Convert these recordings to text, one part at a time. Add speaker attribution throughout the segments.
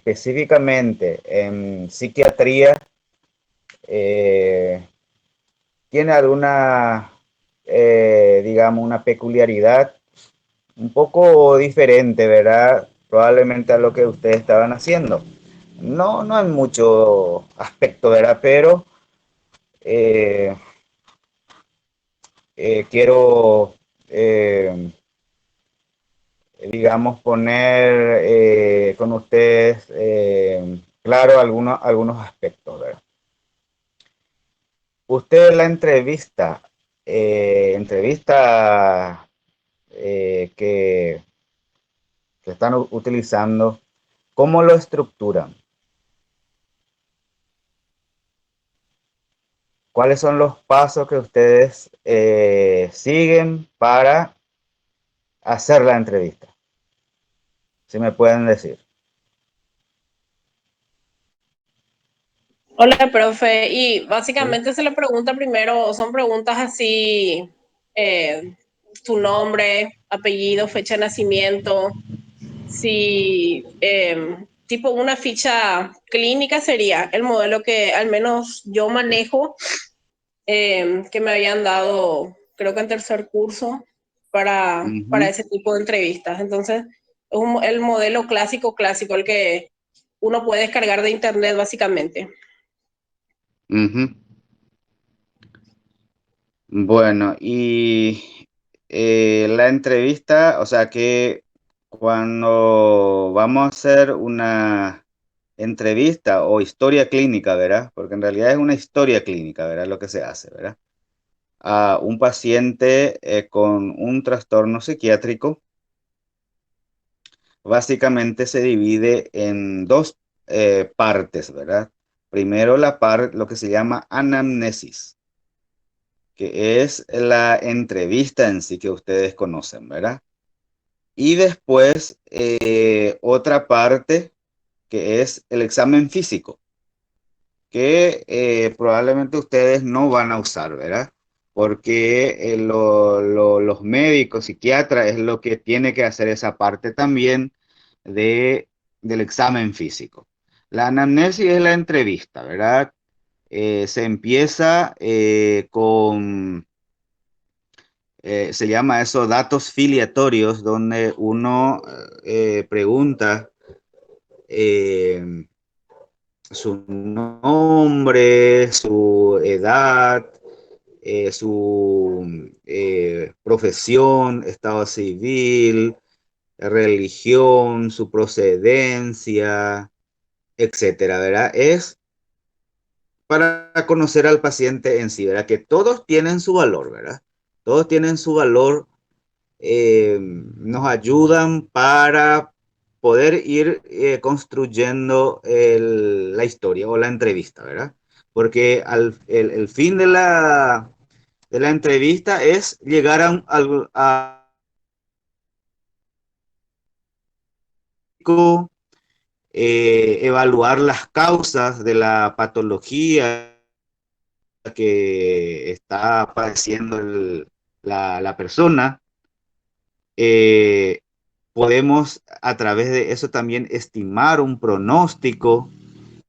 Speaker 1: específicamente en psiquiatría, eh, tiene alguna, digamos, una peculiaridad un poco diferente, ¿verdad? Probablemente a lo que ustedes estaban haciendo. No, no en mucho aspecto, ¿verdad? Pero eh, quiero, digamos, poner con ustedes claro algunos aspectos, ¿verdad? Usted en la entrevista que están utilizando, ¿cómo lo estructuran? ¿Cuáles son los pasos que ustedes siguen para hacer la entrevista? Si me pueden decir.
Speaker 2: Hola, profe. Y
Speaker 1: ¿Sí?
Speaker 2: básicamente se le pregunta primero, son preguntas así, eh, tu nombre, apellido, fecha de nacimiento, si tipo una ficha clínica sería el modelo que al menos yo manejo, que me habían dado, creo que en tercer curso, para
Speaker 1: Ujú,
Speaker 2: ese tipo de entrevistas. Entonces, el modelo clásico, el que uno puede descargar de internet básicamente.
Speaker 1: ujú. Bueno, y la entrevista, o sea que cuando vamos a hacer una entrevista o historia clínica, ¿verdad? Porque en realidad es una historia clínica, ¿verdad? Lo que se hace, ¿verdad? A un paciente con un trastorno psiquiátrico, básicamente se divide en dos partes, ¿verdad? Primero lo que se llama anamnesis, que es la entrevista en sí que ustedes conocen, ¿verdad? Y después otra parte que es el examen físico, que probablemente ustedes no van a usar, ¿verdad? Porque los médicos, psiquiatras, es lo que tiene que hacer esa parte también de, del examen físico. La anamnesis es la entrevista, ¿verdad? Se empieza se llama eso datos filiatorios, donde uno pregunta eh, su nombre, su edad, su profesión, estado civil, religión, su procedencia, etcétera, ¿verdad? Es para conocer al paciente en sí, ¿verdad? Que todos tienen su valor, ¿verdad? Todos tienen su valor, nos ayudan para poder ir construyendo la historia o la entrevista, ¿verdad? Porque el fin de la entrevista es llegar evaluar las causas de la patología que está padeciendo la persona. Eh, Podemos a través de eso también estimar un pronóstico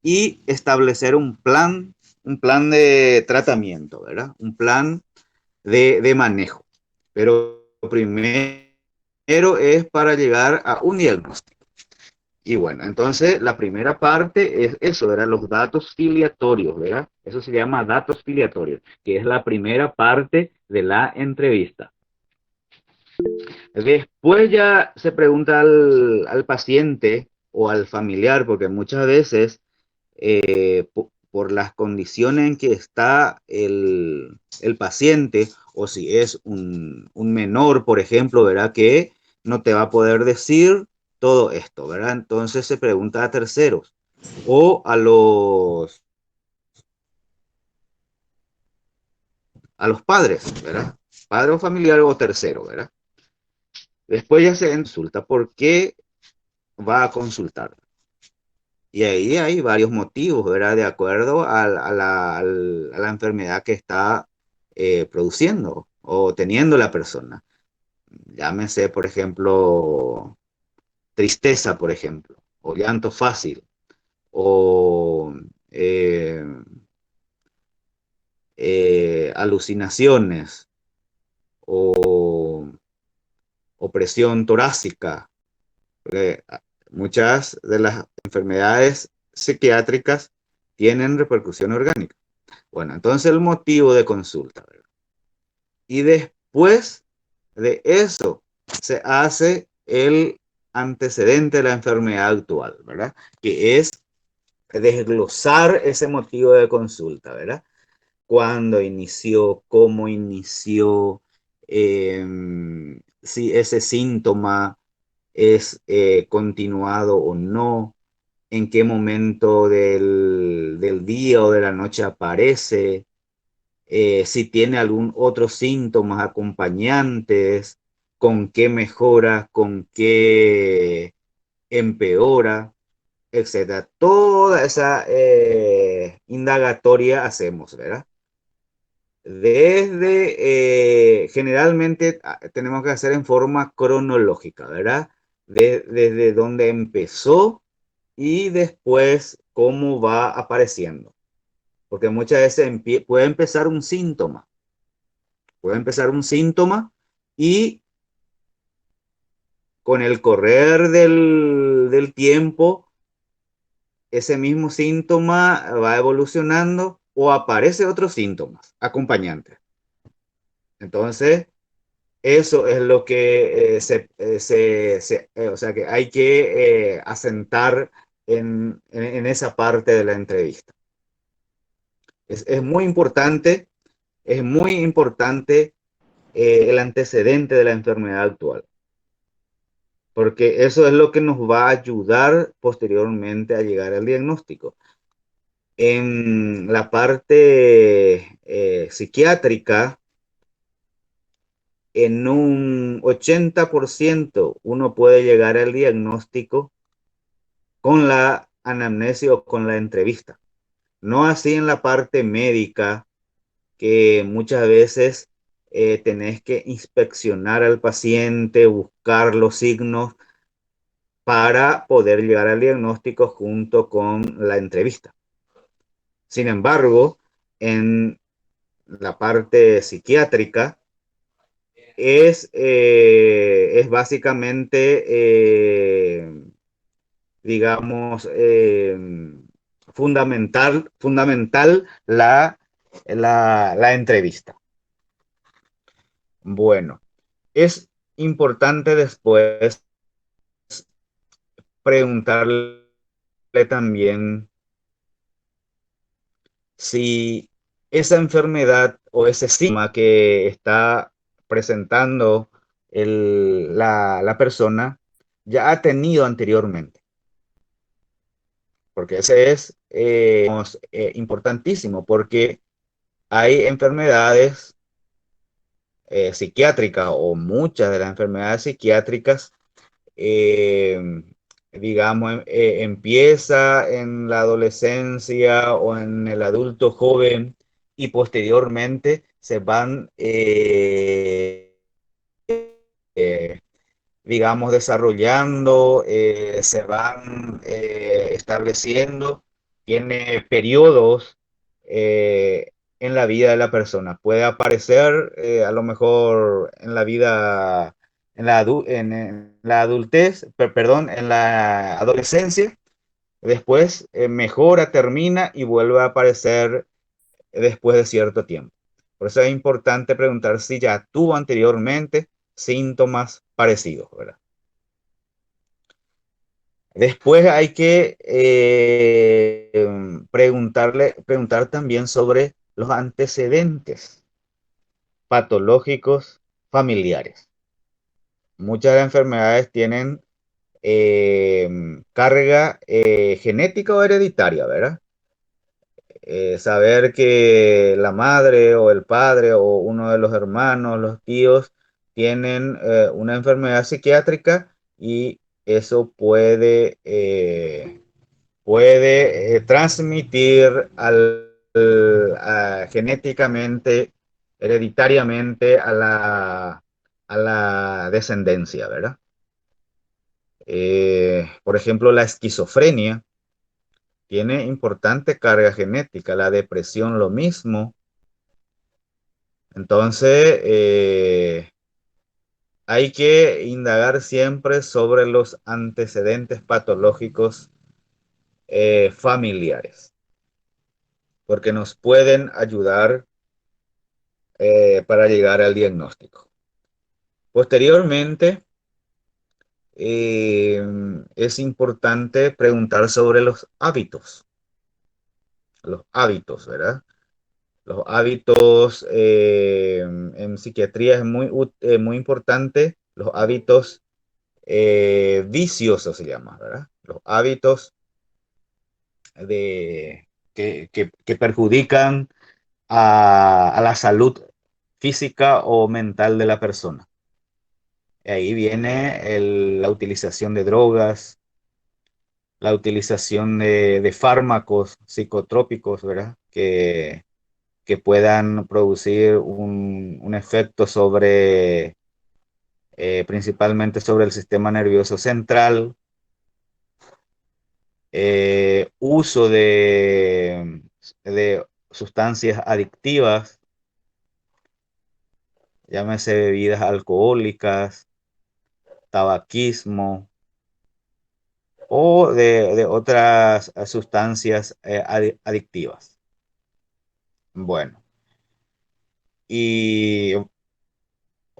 Speaker 1: y establecer un plan de tratamiento, ¿verdad? Un plan de manejo. Pero primero es para llegar a un diagnóstico. Y bueno, entonces la primera parte es eso, ¿verdad? Los datos filiatorios, ¿verdad? Eso se llama datos filiatorios, que es la primera parte de la entrevista. Después ya se pregunta al paciente o al familiar, porque muchas veces por las condiciones en que está el paciente, o si es un menor, por ejemplo, ¿verdad? Que no te va a poder decir todo esto, ¿verdad? Entonces se pregunta a terceros o a los padres, ¿verdad? Padre o familiar o tercero, ¿verdad? Después ya se consulta por qué va a consultar. Y ahí hay varios motivos, ¿verdad? De acuerdo a la enfermedad que está produciendo o teniendo la persona. Llámese, por ejemplo, tristeza, por ejemplo, o llanto fácil. o alucinaciones o opresión torácica. Porque muchas de las enfermedades psiquiátricas tienen repercusión orgánica. Bueno, entonces el motivo de consulta, ¿verdad? Y después de eso se hace el antecedente de la enfermedad actual, ¿verdad? Que es desglosar ese motivo de consulta, ¿verdad? Cuándo inició, cómo inició, eh, si ese síntoma es continuado o no, en qué momento del día o de la noche aparece, si tiene algún otro síntoma acompañantes, con qué mejora, con qué empeora, etcétera. Toda esa indagatoria hacemos, ¿verdad? Generalmente tenemos que hacer en forma cronológica, ¿verdad? Desde donde empezó y después cómo va apareciendo. Porque muchas veces puede empezar un síntoma y con el correr del tiempo, ese mismo síntoma va evolucionando o aparece otros síntomas acompañantes. Entonces, eso es lo que o sea, que hay que asentar en esa parte de la entrevista. Es muy importante, es muy importante el antecedente de la enfermedad actual, porque eso es lo que nos va a ayudar posteriormente a llegar al diagnóstico. En la parte psiquiátrica, en un 80% uno puede llegar al diagnóstico con la anamnesia o con la entrevista. No así en la parte médica, que muchas veces tenés que inspeccionar al paciente, buscar los signos para poder llegar al diagnóstico junto con la entrevista. Sin embargo, en la parte psiquiátrica es básicamente, digamos, fundamental la entrevista. Bueno, es importante después preguntarle también si esa enfermedad o ese síntoma que está presentando la persona ya ha tenido anteriormente, porque ese es importantísimo, porque hay enfermedades psiquiátricas o muchas de las enfermedades psiquiátricas, eh, digamos, empieza en la adolescencia o en el adulto joven y posteriormente se van, eh, digamos, desarrollando, se van estableciendo, tiene periodos en la vida de la persona. Puede aparecer a lo mejor en la vida, en la adultez, perdón, en la adolescencia, después mejora, termina y vuelve a aparecer después de cierto tiempo. Por eso es importante preguntar si ya tuvo anteriormente síntomas parecidos, ¿verdad? Después hay que preguntar también sobre los antecedentes patológicos familiares. Muchas de las enfermedades tienen eh, carga genética o hereditaria, ¿verdad? Saber que la madre o el padre o uno de los hermanos, los tíos, tienen una enfermedad psiquiátrica y eso puede transmitir genéticamente, hereditariamente a la descendencia, ¿verdad? Por ejemplo, la esquizofrenia tiene importante carga genética, la depresión lo mismo. Entonces, hay que indagar siempre sobre los antecedentes patológicos familiares, porque nos pueden ayudar para llegar al diagnóstico. Posteriormente, eh, es importante preguntar sobre los hábitos, ¿verdad? Los hábitos en psiquiatría es muy importante, los hábitos viciosos se llama, ¿verdad? Los hábitos que perjudican a la salud física o mental de la persona. Ahí viene la utilización de drogas, la utilización de fármacos psicotrópicos, ¿verdad? Que puedan producir un efecto sobre, principalmente sobre el sistema nervioso central, uso de sustancias adictivas, llámese bebidas alcohólicas, tabaquismo o de otras sustancias adictivas. Bueno, y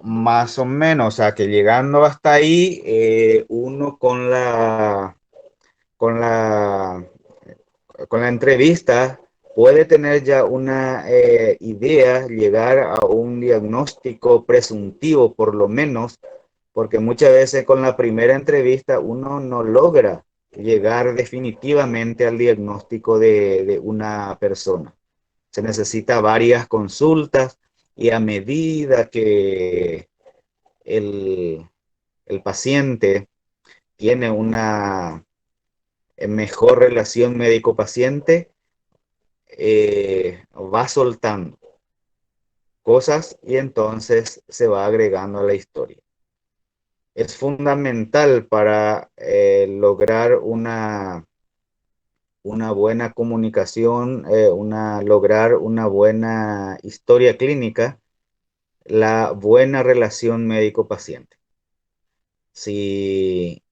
Speaker 1: más o menos, o sea, que llegando hasta ahí, uno con la, con la entrevista puede tener ya una idea, llegar a un diagnóstico presuntivo, por lo menos, porque muchas veces con la primera entrevista uno no logra llegar definitivamente al diagnóstico de una persona. Se necesita varias consultas y a medida que el, el paciente tiene una mejor relación médico-paciente, va soltando cosas y entonces se va agregando a la historia. Es fundamental para lograr una buena comunicación, lograr una buena historia clínica, la buena relación médico-paciente. Si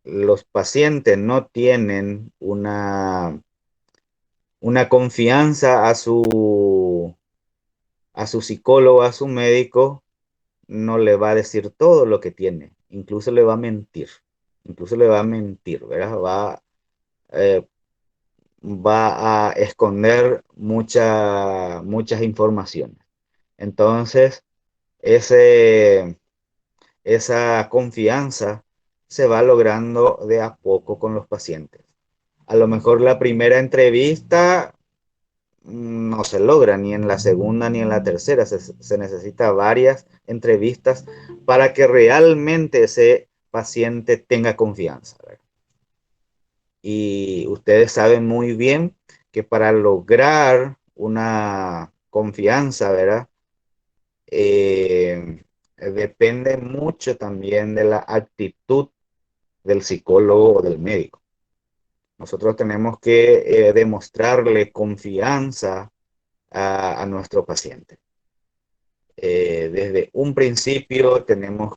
Speaker 1: los pacientes no tienen una confianza a su psicólogo, a su médico, no le va a decir todo lo que tiene, incluso le va a mentir, ¿verdad? Eh, va a esconder muchas informaciones. Entonces, ese, esa confianza se va logrando de a poco con los pacientes. A lo mejor la primera entrevista no se logra ni en la segunda ni en la tercera. Se necesita varias entrevistas para que realmente ese paciente tenga confianza, ¿verdad? Y ustedes saben muy bien que para lograr una confianza, ¿verdad? Depende mucho también de la actitud del psicólogo o del médico. Nosotros tenemos que demostrarle confianza a nuestro paciente. Desde un principio tenemos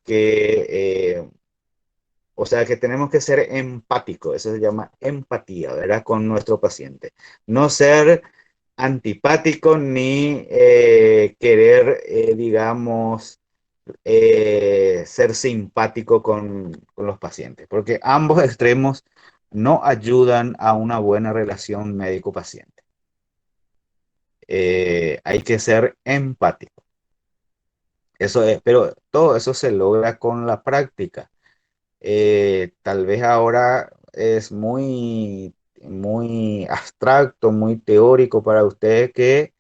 Speaker 1: o sea, que tenemos que ser empáticos, eso se llama empatía, ¿verdad? Con nuestro paciente. No ser antipático ni querer, digamos, ser simpático con los pacientes, porque ambos extremos no ayudan a una buena relación médico-paciente. Hay que ser empático. Eso es, pero todo eso se logra con la práctica. Tal vez ahora es muy abstracto, muy teórico para ustedes que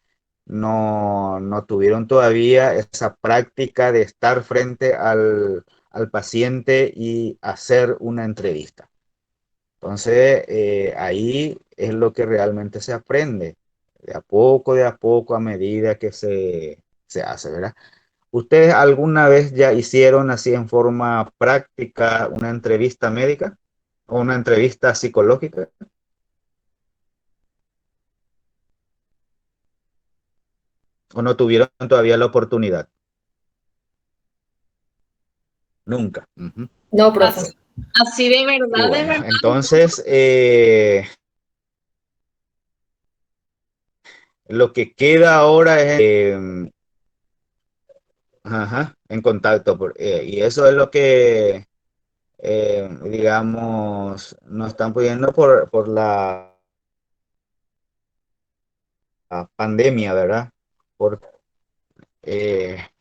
Speaker 1: no tuvieron todavía esa práctica de estar frente al paciente y hacer una entrevista. Entonces, ahí es lo que realmente se aprende, de a poco, a medida que se hace, ¿verdad? ¿Ustedes alguna vez ya hicieron así en forma práctica una entrevista médica o una entrevista psicológica? ¿O no tuvieron todavía la oportunidad? Nunca. Ujú.
Speaker 3: No, profe.
Speaker 2: Así, así
Speaker 1: Y
Speaker 2: de
Speaker 1: bueno,
Speaker 2: verdad.
Speaker 1: entonces lo que queda ahora es ajá, en contacto. Y eso es lo que, digamos, nos están pidiendo por la pandemia, ¿verdad? Por,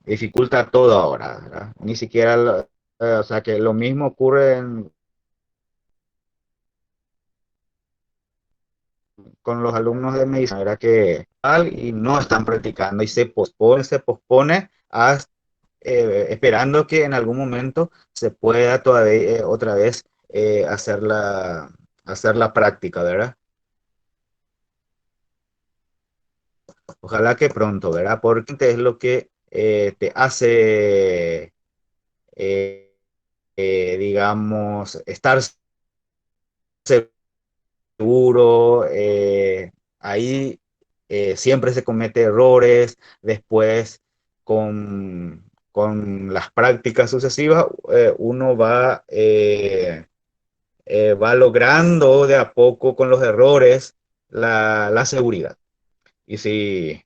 Speaker 1: dificulta todo ahora, ¿verdad? Ni siquiera, o sea, que lo mismo ocurre con los alumnos de medicina, ¿verdad? Que tal y no están practicando y se pospone hasta, esperando que en algún momento se pueda todavía otra vez hacer la práctica, ¿verdad? Ojalá que pronto, ¿verdad? Porque es lo que te hace, digamos, estar seguro. Ahí siempre se comete errores. Después, con las prácticas sucesivas, uno va logrando de a poco con los errores la seguridad. Y si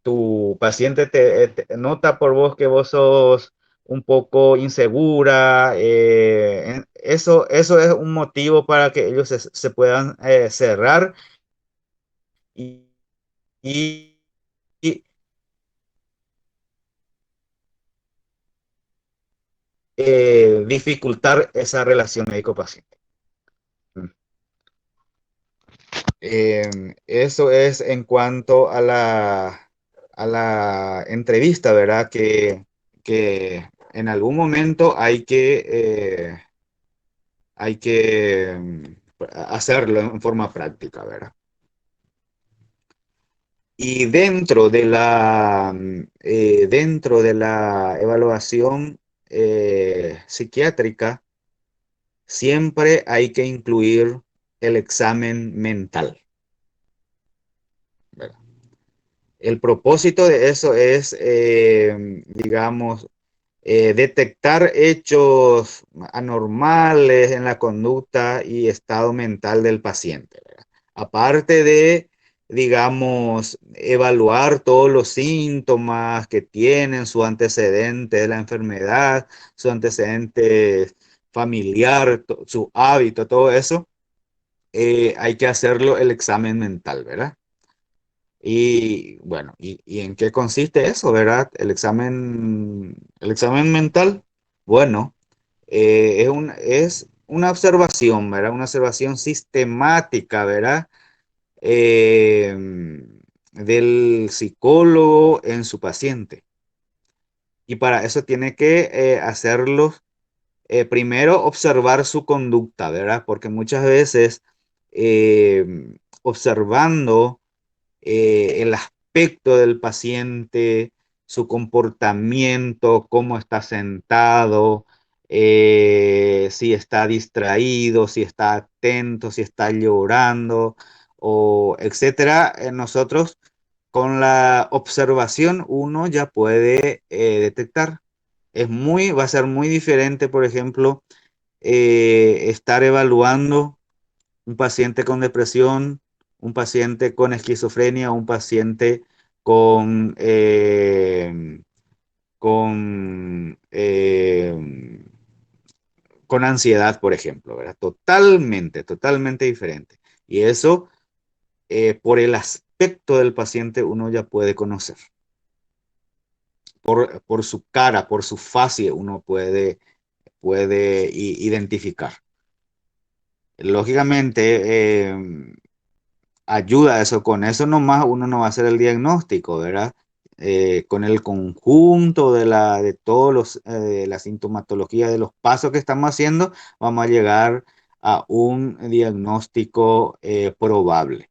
Speaker 1: tu paciente te nota por vos que vos sos un poco insegura, eso es un motivo para que ellos se puedan cerrar y, y- y, dificultar esa relación médico-paciente. Eso es en cuanto a la entrevista, ¿verdad? Que en algún momento hay que hacerlo en forma práctica, ¿verdad? Y dentro de la evaluación psiquiátrica, siempre hay que incluir el examen mental, ¿verdad? El propósito de eso es, digamos, detectar hechos anormales en la conducta y estado mental del paciente, ¿verdad? Aparte de, digamos, evaluar todos los síntomas que tienen, su antecedente de la enfermedad, su antecedente familiar, su hábito, todo eso, hay que hacerlo el examen mental, ¿verdad? Y bueno, ¿y en qué consiste eso, verdad? El examen mental, bueno, es una observación, ¿verdad? Una observación sistemática, ¿verdad? Eh, del psicólogo en su paciente. Y para eso tiene que hacerlo, primero observar su conducta, ¿verdad? Porque muchas veces observando el aspecto del paciente, su comportamiento, cómo está sentado, si está distraído, si está atento, si está llorando, o etcétera. Nosotros con la observación uno ya puede detectar. Va a ser muy diferente, por ejemplo, estar evaluando un paciente con depresión, un paciente con esquizofrenia, un paciente con, con, con ansiedad, por ejemplo, ¿verdad? Totalmente, totalmente diferente. Y eso, por el aspecto del paciente, uno ya puede conocer. Por su cara, por su fase, uno puede identificar. Lógicamente, ayuda a eso. Con eso nomás uno no va a hacer el diagnóstico, ¿verdad? Con el conjunto de todos la sintomatología de los pasos que estamos haciendo, vamos a llegar a un diagnóstico probable.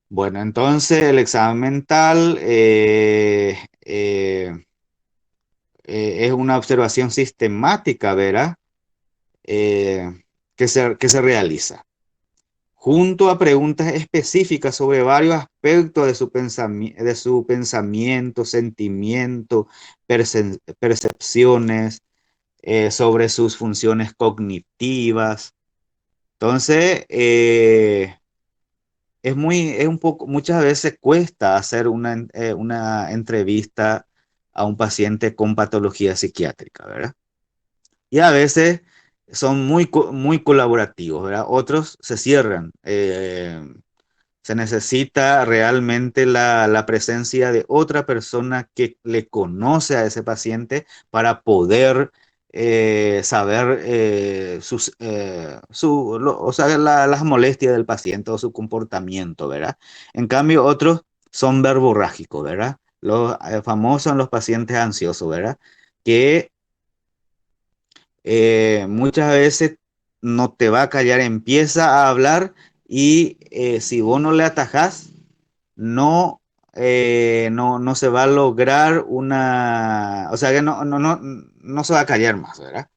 Speaker 1: Bueno, entonces el examen mental es una observación sistemática, ¿verdad? Eh, que se realiza. junto a preguntas específicas sobre varios aspectos de su pensamiento, sentimiento, percepciones, sobre sus funciones cognitivas. Entonces, es un poco, muchas veces cuesta hacer una entrevista a un paciente con patología psiquiátrica, ¿verdad? Y a veces son muy colaborativos, ¿verdad? Otros se cierran. Se necesita realmente la presencia de otra persona que le conoce a ese paciente para poder saber o sea, las molestias del paciente o su comportamiento, ¿verdad? En cambio, otros son verborrágicos, ¿verdad? Los famosos son los pacientes ansiosos, ¿verdad? Que muchas veces no te va a callar, empieza a hablar y si vos no le atajás, no se va a lograr o sea que no se va a callar más, ¿verdad?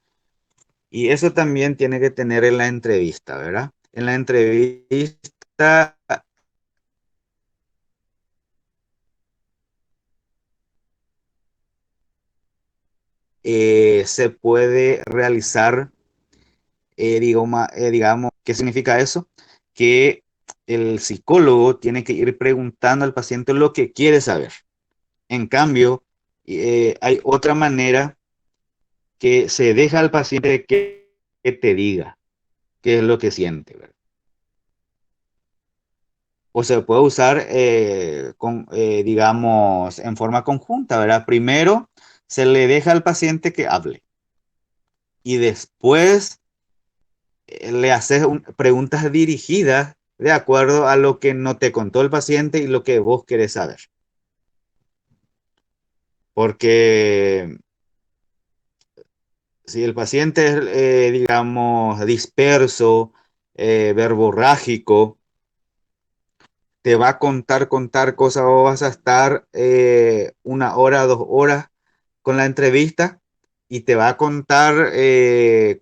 Speaker 1: Y eso también tiene que tener en la entrevista, ¿verdad? En la entrevista se puede realizar, digamos, ¿qué significa eso? Que el psicólogo tiene que ir preguntando al paciente lo que quiere saber. En cambio, hay otra manera que se deja al paciente que te diga qué es lo que siente, ¿verdad? O se puede usar, digamos, en forma conjunta, ¿verdad? Primero se le deja al paciente que hable y después le haces preguntas dirigidas de acuerdo a lo que no te contó el paciente y lo que vos querés saber. Porque si el paciente es, digamos, disperso, verborrágico, te va a contar cosas, o vas a estar 1 hora, 2 horas con la entrevista y te va a contar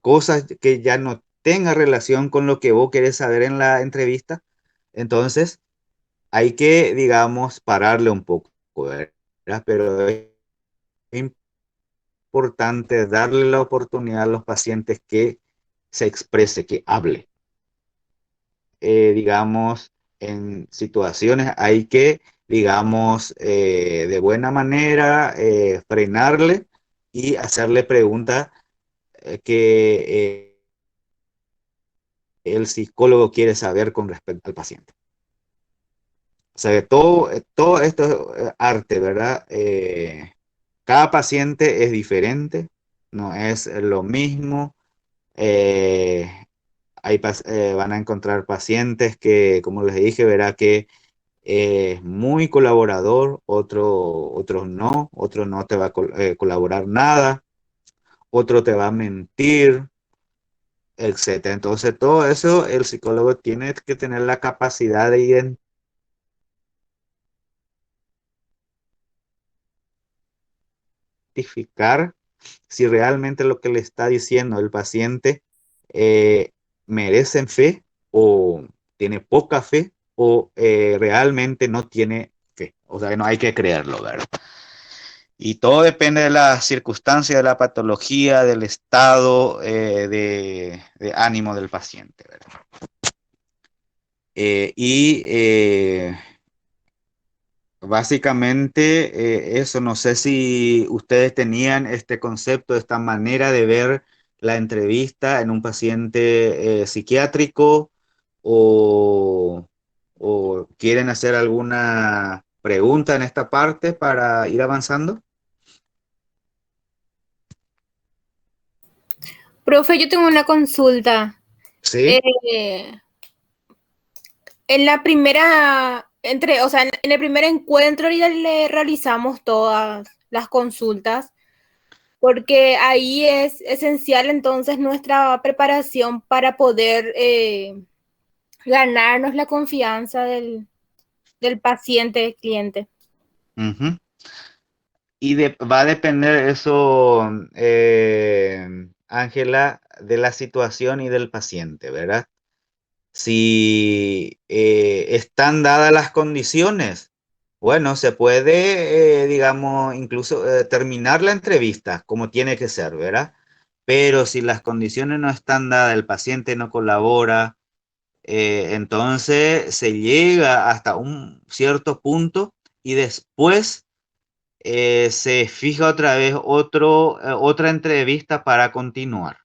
Speaker 1: cosas que ya no tenga relación con lo que vos querés saber en la entrevista. Entonces, hay que, digamos, pararle un poco, ¿verdad? Pero es importante darle la oportunidad a los pacientes que se exprese, que hable. Digamos, en situaciones hay que, digamos, de buena manera frenarle y hacerle preguntas que el psicólogo quiere saber con respecto al paciente. O sea, que todo esto es arte, ¿verdad? Cada paciente es diferente, no es lo mismo. Eh, van a encontrar pacientes que, como les dije, verá que es muy colaborador, otro no te va a colaborar nada, otro te va a mentir, etcétera. Entonces, todo eso el psicólogo tiene que tener la capacidad de identificar si realmente lo que le está diciendo el paciente merece fe o tiene poca fe o realmente no tiene fe. O sea, que no hay que creerlo, ¿verdad? Y todo depende de las circunstancias, de la patología, del estado de ánimo del paciente, ¿verdad? Y básicamente eso, no sé si ustedes tenían este concepto, esta manera de ver la entrevista en un paciente psiquiátrico o, o quieren hacer alguna pregunta en esta parte para ir avanzando.
Speaker 3: Profe, yo tengo una consulta.
Speaker 1: Sí.
Speaker 3: Eh, en la primera, o sea, en el primer encuentro ya le realizamos todas las consultas, porque ahí es esencial entonces nuestra preparación para poder ganarnos la confianza del paciente, cliente.
Speaker 1: Ujú. Y va a depender eso, Ángela, de la situación y del paciente, ¿verdad? Si están dadas las condiciones, bueno, se puede, digamos, incluso terminar la entrevista como tiene que ser, ¿verdad? Pero si las condiciones no están dadas, el paciente no colabora, entonces se llega hasta un cierto punto y después se fija otra vez otra entrevista para continuar.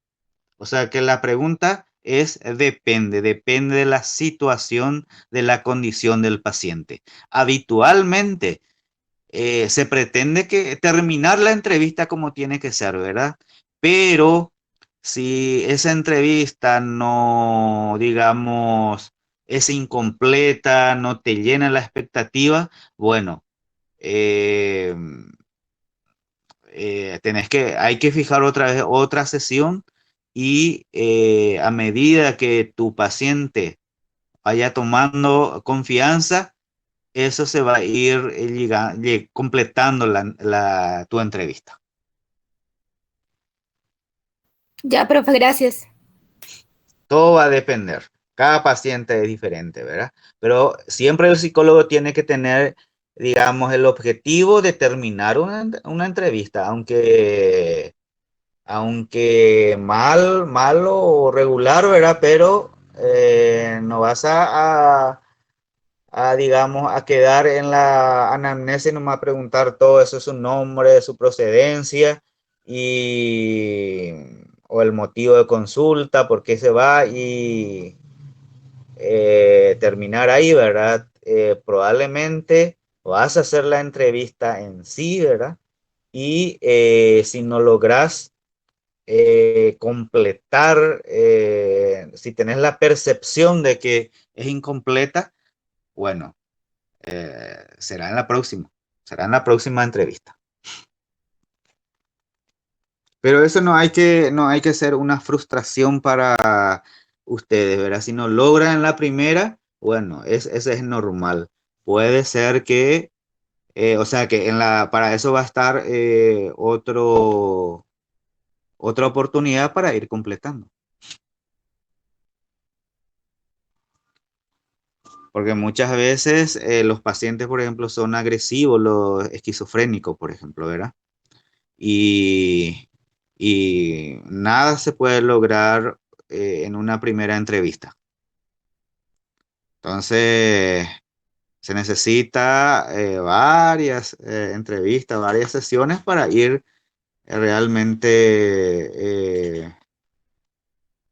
Speaker 1: O sea que la pregunta es depende de la situación, de la condición del paciente. Habitualmente se pretende que terminar la entrevista como tiene que ser, ¿verdad? Pero si esa entrevista no, digamos, es incompleta, no te llena la expectativa, bueno, eh, hay que fijar otra vez otra sesión y a medida que tu paciente vaya tomando confianza, eso se va a ir completando tu entrevista.
Speaker 3: Ya, profe, gracias.
Speaker 1: Todo va a depender. Cada paciente es diferente, ¿verdad? Pero siempre el psicólogo tiene que tener, digamos, el objetivo de terminar una entrevista, aunque mal o regular, ¿verdad? Pero no vas digamos, a quedar en la anamnesis, nomás preguntar todo eso, su nombre, su procedencia y o el motivo de consulta, por qué se va y terminar ahí, ¿verdad? Probablemente vas a hacer la entrevista en sí, ¿verdad? Y si no logras completar, si tenés la percepción de que es incompleta, bueno, será en la próxima entrevista. Pero eso no hay que ser una frustración para ustedes, ¿verdad? Si no logran la primera, bueno, ese es normal. Puede ser que, o sea, que para eso va a estar otra oportunidad para ir completando. Porque muchas veces los pacientes, por ejemplo, son agresivos, los esquizofrénicos, por ejemplo, ¿verdad? Y, y nada se puede lograr en una primera entrevista. Entonces, se necesita varias entrevistas, varias sesiones para ir realmente,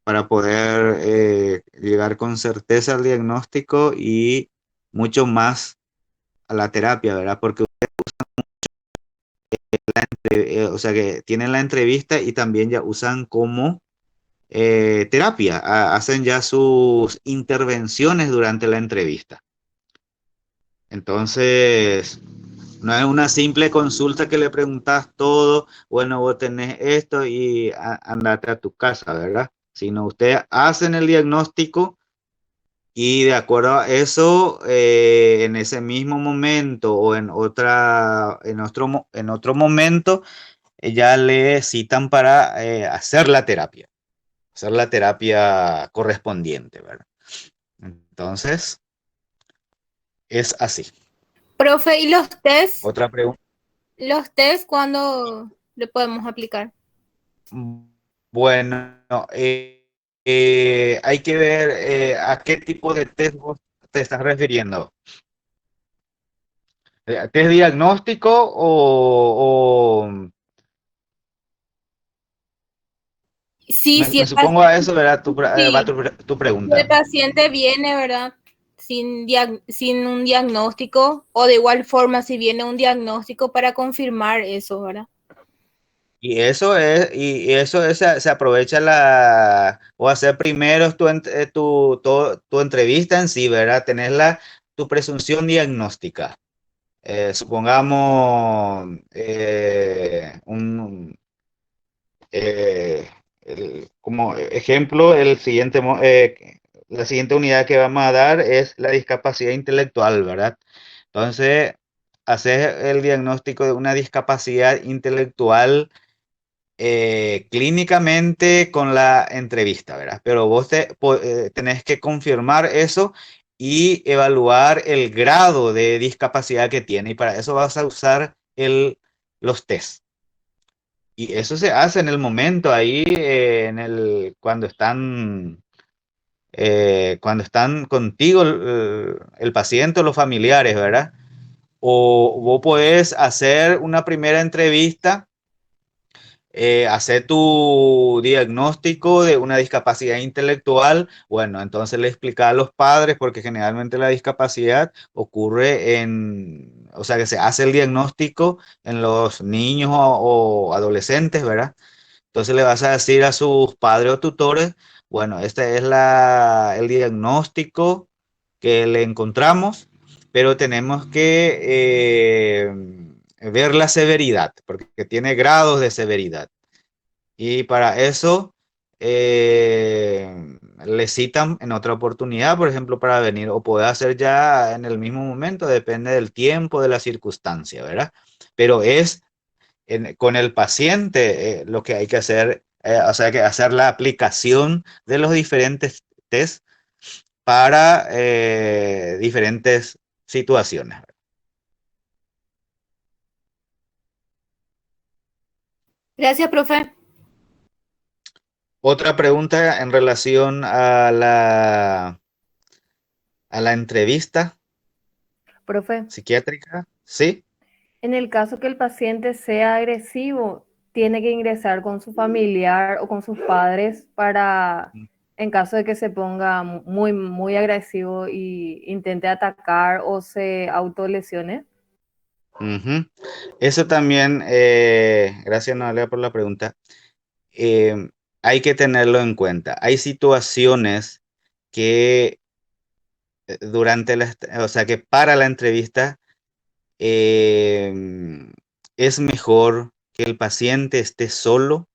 Speaker 1: para poder llegar con certeza al diagnóstico y mucho más a la terapia, ¿verdad? Porque o sea que tienen la entrevista y también ya usan como terapia, hacen ya sus intervenciones durante la entrevista. Entonces, no es una simple consulta que le preguntas todo, bueno, vos tenés esto y andate a tu casa, ¿verdad? Sino ustedes hacen el diagnóstico y de acuerdo a eso, en ese mismo momento o en otro momento, ya le citan para hacer la terapia correspondiente, ¿verdad? Entonces, es así.
Speaker 3: Profe, ¿y los test?
Speaker 1: Otra pregunta.
Speaker 3: ¿Los test cuándo le podemos aplicar?
Speaker 1: Bueno, hay que ver a qué tipo de test vos te estás refiriendo. ¿Test diagnóstico o
Speaker 3: Sí,
Speaker 1: me supongo a eso, ¿verdad? Va
Speaker 3: sí,
Speaker 1: tu
Speaker 3: si el
Speaker 1: pregunta.
Speaker 3: paciente viene, ¿verdad? Sin un diagnóstico, o de igual forma si viene un diagnóstico para confirmar eso, ¿verdad?
Speaker 1: Se aprovecha o hacer primero tu entrevista en sí, ¿verdad? Tener tu presunción diagnóstica. Supongamos como ejemplo, la siguiente unidad que vamos a dar es la discapacidad intelectual, ¿verdad? Entonces, hacer el diagnóstico de una discapacidad intelectual clínicamente con la entrevista, ¿verdad? Pero vos tenés que confirmar eso y evaluar el grado de discapacidad que tiene. Y para eso vas a usar los test. Y eso se hace en el momento ahí, cuando están contigo el paciente o los familiares, ¿verdad? O vos podés hacer una primera entrevista, hacer tu diagnóstico de una discapacidad intelectual. Bueno, entonces le explica a los padres, porque generalmente la discapacidad ocurre o sea, que se hace el diagnóstico en los niños o adolescentes, ¿verdad? Entonces le vas a decir a sus padres o tutores, bueno, este es el diagnóstico que le encontramos, pero tenemos que ver la severidad, porque tiene grados de severidad. Y para eso le citan en otra oportunidad, por ejemplo, para venir, o puede hacer ya en el mismo momento, depende del tiempo, de la circunstancia, ¿verdad? Pero con el paciente lo que hay que hacer, o sea, que hacer la aplicación de los diferentes test para diferentes situaciones.
Speaker 3: Gracias, profe.
Speaker 1: Otra pregunta en relación a la entrevista
Speaker 4: Profe,
Speaker 1: psiquiátrica, ¿sí?
Speaker 4: en el caso que el paciente sea agresivo, tiene que ingresar con su familiar o con sus padres para, en caso de que se ponga muy, muy agresivo y intente atacar o se autolesione.
Speaker 1: Ujú. Eso también, gracias Noelia por la pregunta. Eh, Hay que tenerlo en cuenta. Hay situaciones que o sea, que para la entrevista eh, es mejor que el paciente esté solo.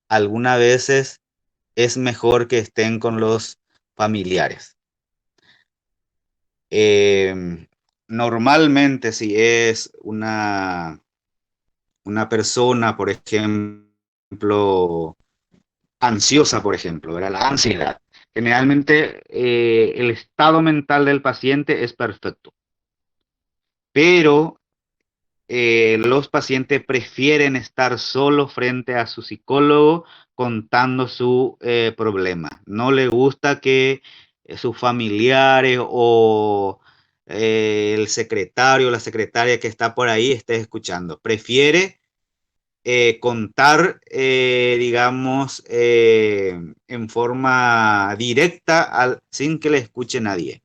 Speaker 1: Algunas veces es mejor que estén con los familiares. Normalmente, si es una persona, por ejemplo, ansiosa, por ejemplo, ¿verdad? La ansiedad. Generalmente el estado mental del paciente es perfecto, pero los pacientes prefieren estar solo frente a su psicólogo contando su problema. No le gusta que sus familiares o el secretario o la secretaria que está por ahí esté escuchando. Prefiere contar, digamos, en forma directa sin que le escuche nadie.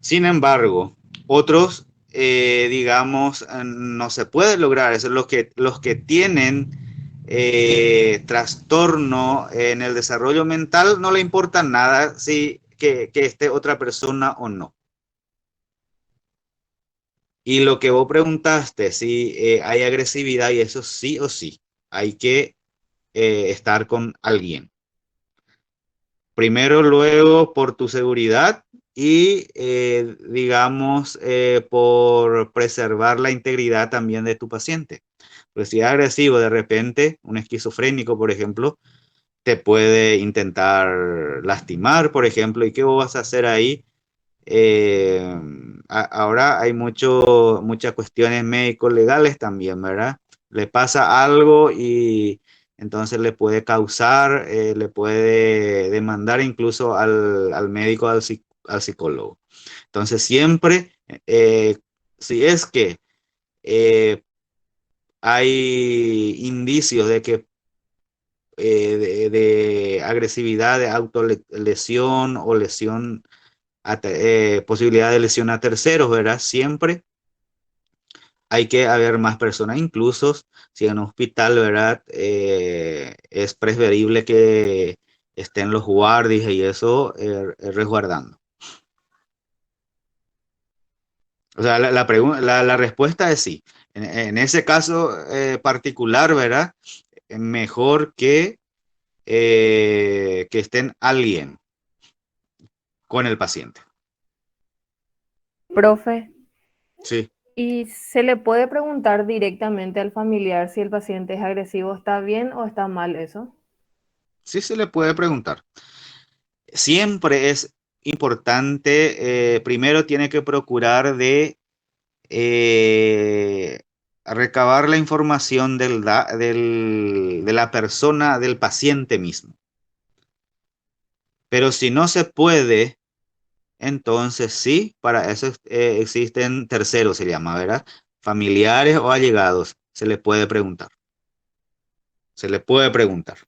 Speaker 1: Sin embargo, otros, digamos, no se puede lograr. Eso es los que tienen trastorno en el desarrollo mental, no le importa nada si que esté otra persona o no. Y lo que vos preguntaste, si hay agresividad y eso sí o sí, hay que estar con alguien. Primero, luego, por tu seguridad y, digamos, por preservar la integridad también de tu paciente. Pues si es agresivo, de repente, un esquizofrénico, por ejemplo, te puede intentar lastimar, por ejemplo, ¿y qué vos vas a hacer ahí? Eh, Ahora hay muchas cuestiones médicos legales también, ¿verdad? Le pasa algo y entonces le puede causar, le puede demandar incluso al médico, al psicólogo. Entonces siempre, eh, si es que eh, hay indicios de que de agresividad, de autolesión o lesión posibilidad de lesión a terceros, ¿verdad? Siempre hay que haber más personas, incluso si en un hospital, ¿verdad? Es preferible que estén los guardias y eso resguardando. O sea, la respuesta es sí. En ese caso particular, ¿verdad? Mejor que estén alguien con el paciente.
Speaker 4: Profe,
Speaker 1: Sí.
Speaker 4: ¿Y se le puede preguntar directamente al familiar si el paciente es agresivo? ¿Está bien o está mal eso?
Speaker 1: Sí se le puede preguntar. Siempre es importante, primero tiene que procurar de eh, recabar la información de la persona, del paciente mismo. Pero si no se puede, entonces sí, para eso existen terceros, se llama, ¿verdad? Familiares o allegados, se le puede preguntar. Se le puede preguntar.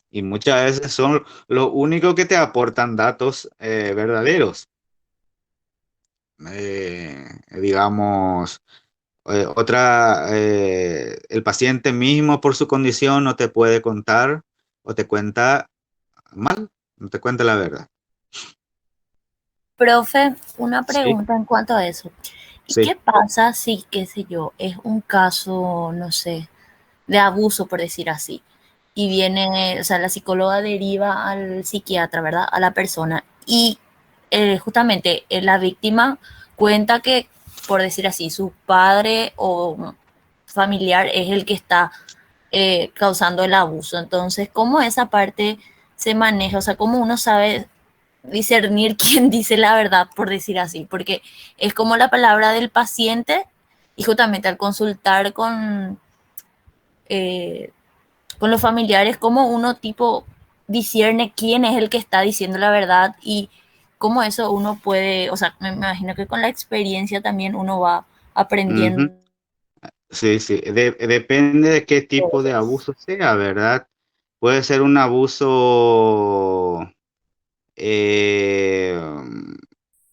Speaker 1: Y muchas veces son lo único que te aportan datos verdaderos. Digamos, el paciente mismo por su condición no te puede contar o te cuenta mal, no te cuenta la verdad.
Speaker 5: Profe, una
Speaker 1: Sí,
Speaker 5: pregunta en cuanto a eso. ¿Y
Speaker 1: sí.
Speaker 5: qué pasa si, qué sé yo, es un caso, no sé, de abuso, por decir así? Y viene, o sea, la psicóloga deriva al psiquiatra, ¿verdad? A la persona. Y justamente la víctima cuenta que, por decir así, su padre o familiar es el que está causando el abuso. Entonces, ¿cómo esa parte se maneja? O sea, ¿cómo uno sabe discernir quién dice la verdad, por decir así? Porque es como la palabra del paciente y justamente al consultar eh, con los familiares, cómo uno tipo discierne quién es el que está diciendo la verdad y cómo eso uno puede, o sea, me imagino que con la experiencia también uno va
Speaker 1: Ujú.
Speaker 5: aprendiendo.
Speaker 1: Sí, sí. Depende de qué tipo de abuso sea, ¿verdad? Puede ser un abuso, eh,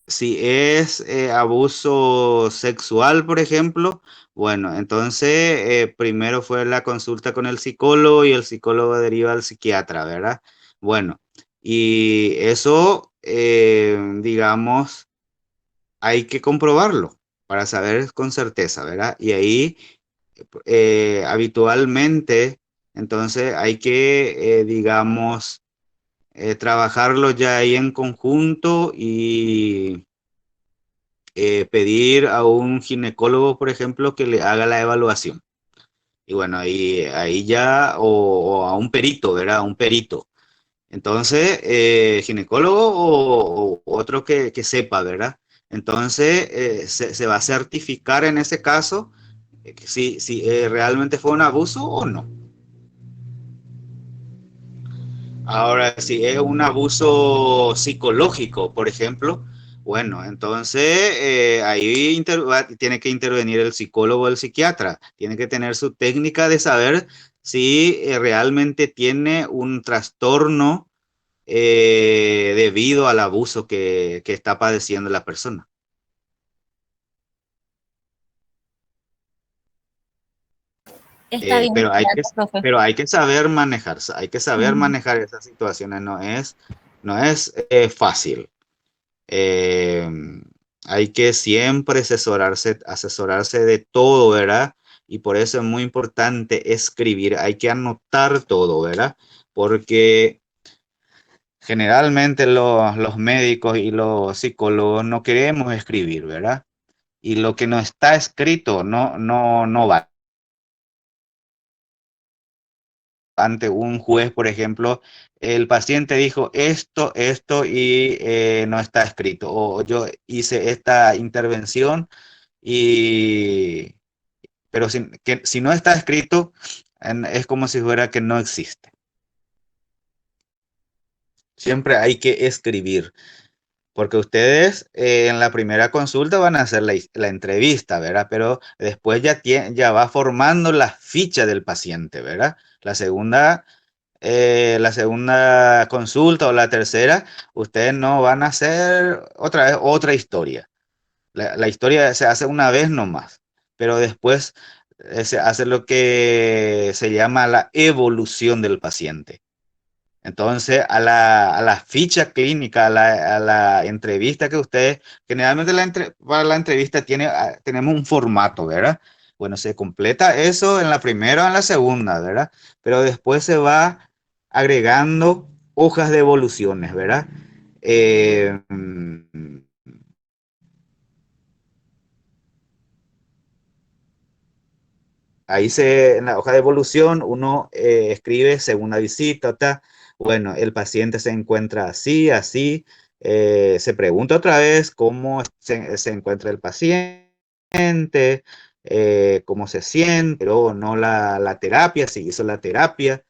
Speaker 1: si es abuso sexual, por ejemplo, bueno, entonces primero fue la consulta con el psicólogo y el psicólogo deriva al psiquiatra, ¿verdad? Bueno, y eso, digamos, hay que comprobarlo para saber con certeza, ¿verdad? Y ahí, habitualmente, entonces hay que, digamos, trabajarlo ya ahí en conjunto y pedir a un ginecólogo, por ejemplo, que le haga la evaluación. Y bueno, ahí ya, o a un perito, ¿verdad? A un perito. Entonces, ginecólogo o otro que sepa, ¿verdad? Entonces, se va a certificar en ese caso si realmente fue un abuso o no. Ahora, si es un abuso psicológico, por ejemplo, bueno, entonces ahí tiene que intervenir el psicólogo o el psiquiatra. Tiene que tener su técnica de saber si realmente tiene un trastorno debido al abuso que está padeciendo la persona.
Speaker 5: Está bien,
Speaker 1: Pero
Speaker 5: gracias, profe.
Speaker 1: hay que saber manejarse, hay que saber
Speaker 5: Mm.
Speaker 1: manejar esas situaciones, no es fácil. Eh, Hay que siempre asesorarse de todo, ¿verdad? Y por eso es muy importante escribir, hay que anotar todo, ¿verdad? Porque generalmente los médicos y los psicólogos no queremos escribir, ¿verdad? Y lo que no está escrito no va. Ante un juez, por ejemplo, el paciente dijo esto y no está escrito. O yo hice esta intervención y, pero si no está escrito, es como si fuera que no existe. Siempre hay que escribir, porque ustedes en la primera consulta van a hacer la entrevista, ¿verdad? Pero después ya va formando la ficha del paciente, ¿verdad? La segunda consulta o la tercera, ustedes no van a hacer otra vez otra historia. La historia se hace una vez nomás, pero después se hace lo que se llama la evolución del paciente. Entonces, a la ficha clínica, a la entrevista que ustedes, generalmente para la entrevista tenemos un formato, ¿verdad? Bueno, se completa eso en la primera o en la segunda, ¿verdad? Pero después se va agregando hojas de evoluciones, ¿verdad? Eh, en la hoja de evolución uno escribe segunda visita, bueno, el paciente se encuentra así, así, se pregunta otra vez cómo se encuentra el paciente, cómo se siente, pero no la terapia, si hizo la terapia,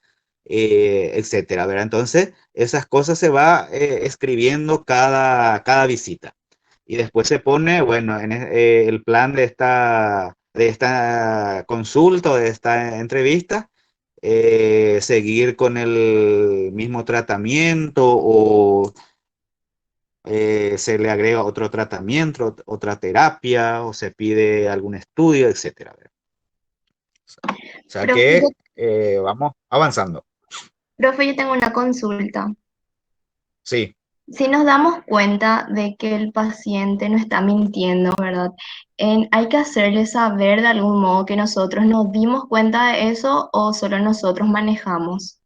Speaker 1: etcétera, ¿verdad? Entonces, esas cosas se va escribiendo cada visita. Y después se pone, bueno, el plan de esta consulta o de esta entrevista, seguir con el mismo tratamiento o se le agrega otro tratamiento, otra terapia o se pide algún estudio, etcétera. O sea
Speaker 6: Profe,
Speaker 1: que vamos avanzando.
Speaker 6: profe, yo tengo una consulta.
Speaker 1: Sí.
Speaker 6: Si nos damos cuenta de que el paciente no está mintiendo, ¿verdad? ¿Hay que hacerle saber de algún modo que nosotros nos dimos cuenta de eso o solo nosotros manejamos?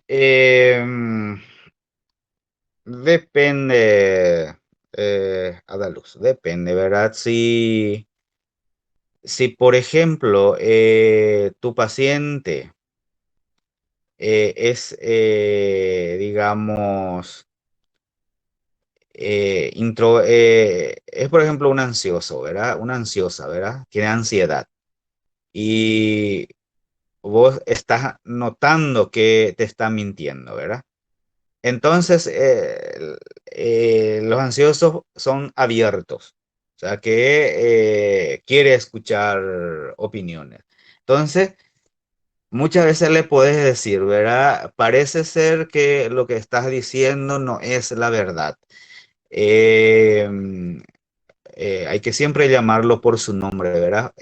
Speaker 1: Em, Depende, Adaluz, depende, ¿verdad? Si por ejemplo, tu paciente digamos, es por ejemplo un ansioso, ¿verdad? Una ansiosa, ¿verdad? Tiene ansiedad. Y vos estás notando que te está mintiendo, ¿verdad? Entonces, los ansiosos son abiertos, o sea que quiere escuchar opiniones. Entonces, muchas veces le puedes decir, ¿verdad? Parece ser que lo que estás diciendo no es la verdad. Eh, Hay que siempre llamarlo por su nombre, ¿verdad?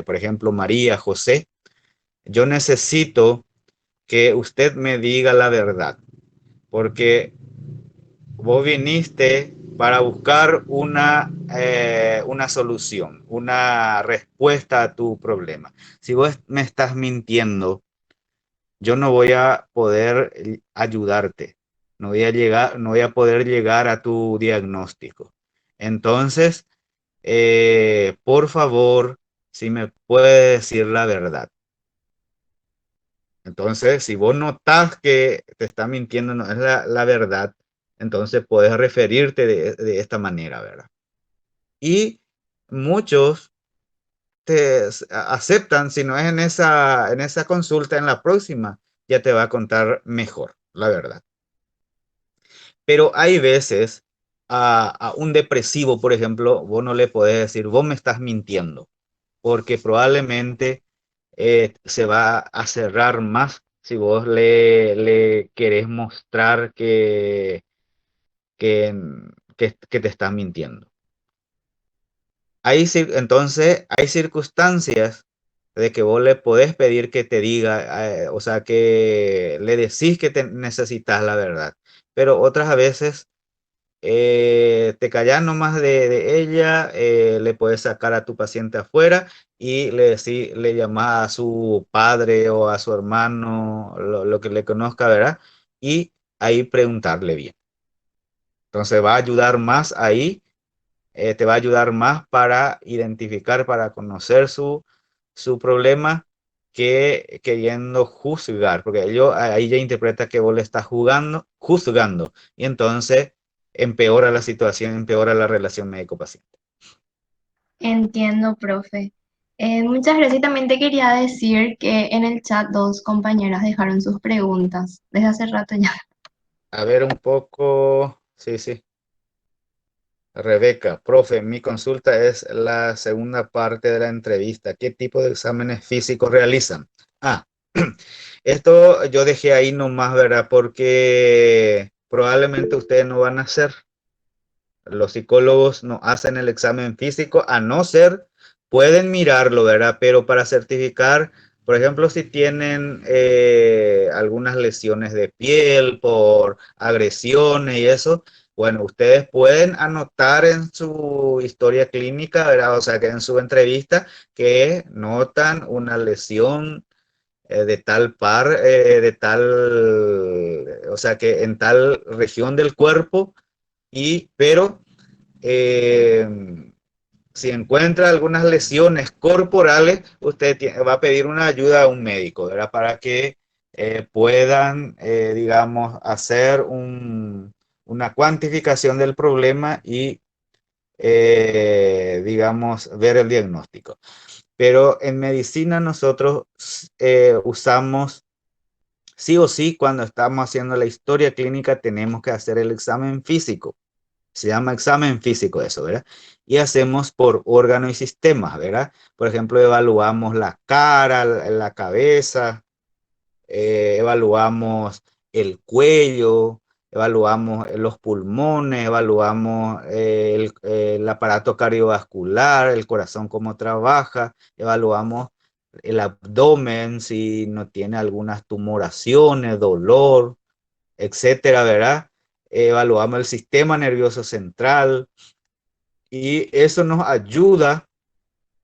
Speaker 1: Por ejemplo, María, José, yo necesito que usted me diga la verdad, porque vos viniste para buscar una solución, una respuesta a tu problema. Si vos me estás mintiendo, yo no voy a poder ayudarte, no voy a poder llegar a tu diagnóstico. Entonces, por favor, si me puede decir la verdad. Entonces, si vos notas que te está mintiendo, no es la verdad, entonces puedes referirte de esta manera, ¿verdad? Y muchos aceptan, si no es en esa consulta, en la próxima, ya te va a contar mejor, la verdad. Pero hay veces a un depresivo, por ejemplo, vos no le podés decir, vos me estás mintiendo, porque probablemente se va a cerrar más si vos le querés mostrar que, que te estás mintiendo. Entonces, hay circunstancias de que vos le podés pedir que te diga, o sea, que le decís que te necesitas la verdad, pero otras veces te callas nomás de ella, le puedes sacar a tu paciente afuera y le llamas a su padre o a su hermano, lo que le conozca, ¿verdad? Y ahí preguntarle bien. Entonces va a ayudar más ahí, te va a ayudar más para identificar, para conocer su problema que queriendo juzgar, porque ahí ya interpreta que vos le estás juzgando, y entonces empeora la situación, empeora la relación médico-paciente.
Speaker 6: Entiendo, profe. Muchas gracias. Y también te quería decir que en el chat dos compañeras dejaron sus preguntas desde hace rato ya.
Speaker 1: A ver un poco, sí, sí. Rebeca, profe, mi consulta es la segunda parte de la entrevista. ¿Qué tipo de exámenes físicos realizan? Ah, esto yo dejé ahí nomás, ¿verdad? Porque probablemente ustedes no van a hacer. Los psicólogos no hacen el examen físico, a no ser, pueden mirarlo, ¿verdad? Pero para certificar, por ejemplo, si tienen algunas lesiones de piel por agresiones y eso, bueno, ustedes pueden anotar en su historia clínica, ¿verdad? O sea, que en su entrevista, que notan una lesión de tal o sea, que en tal región del cuerpo, pero eh, Si encuentra algunas lesiones corporales, usted va a pedir una ayuda a un médico, ¿verdad? Para que puedan, digamos, hacer una cuantificación del problema y, digamos, ver el diagnóstico. Pero en medicina nosotros usamos, sí o sí, cuando estamos haciendo la historia clínica, tenemos que hacer el examen físico. Se llama examen físico eso, ¿verdad? Y hacemos por órgano y sistemas, ¿verdad? Por ejemplo, evaluamos la cara, la cabeza, evaluamos el cuello, evaluamos los pulmones, evaluamos el aparato cardiovascular, el corazón cómo trabaja, evaluamos el abdomen, si no tiene algunas tumoraciones, dolor, etcétera, ¿verdad? Evaluamos el sistema nervioso central y eso nos ayuda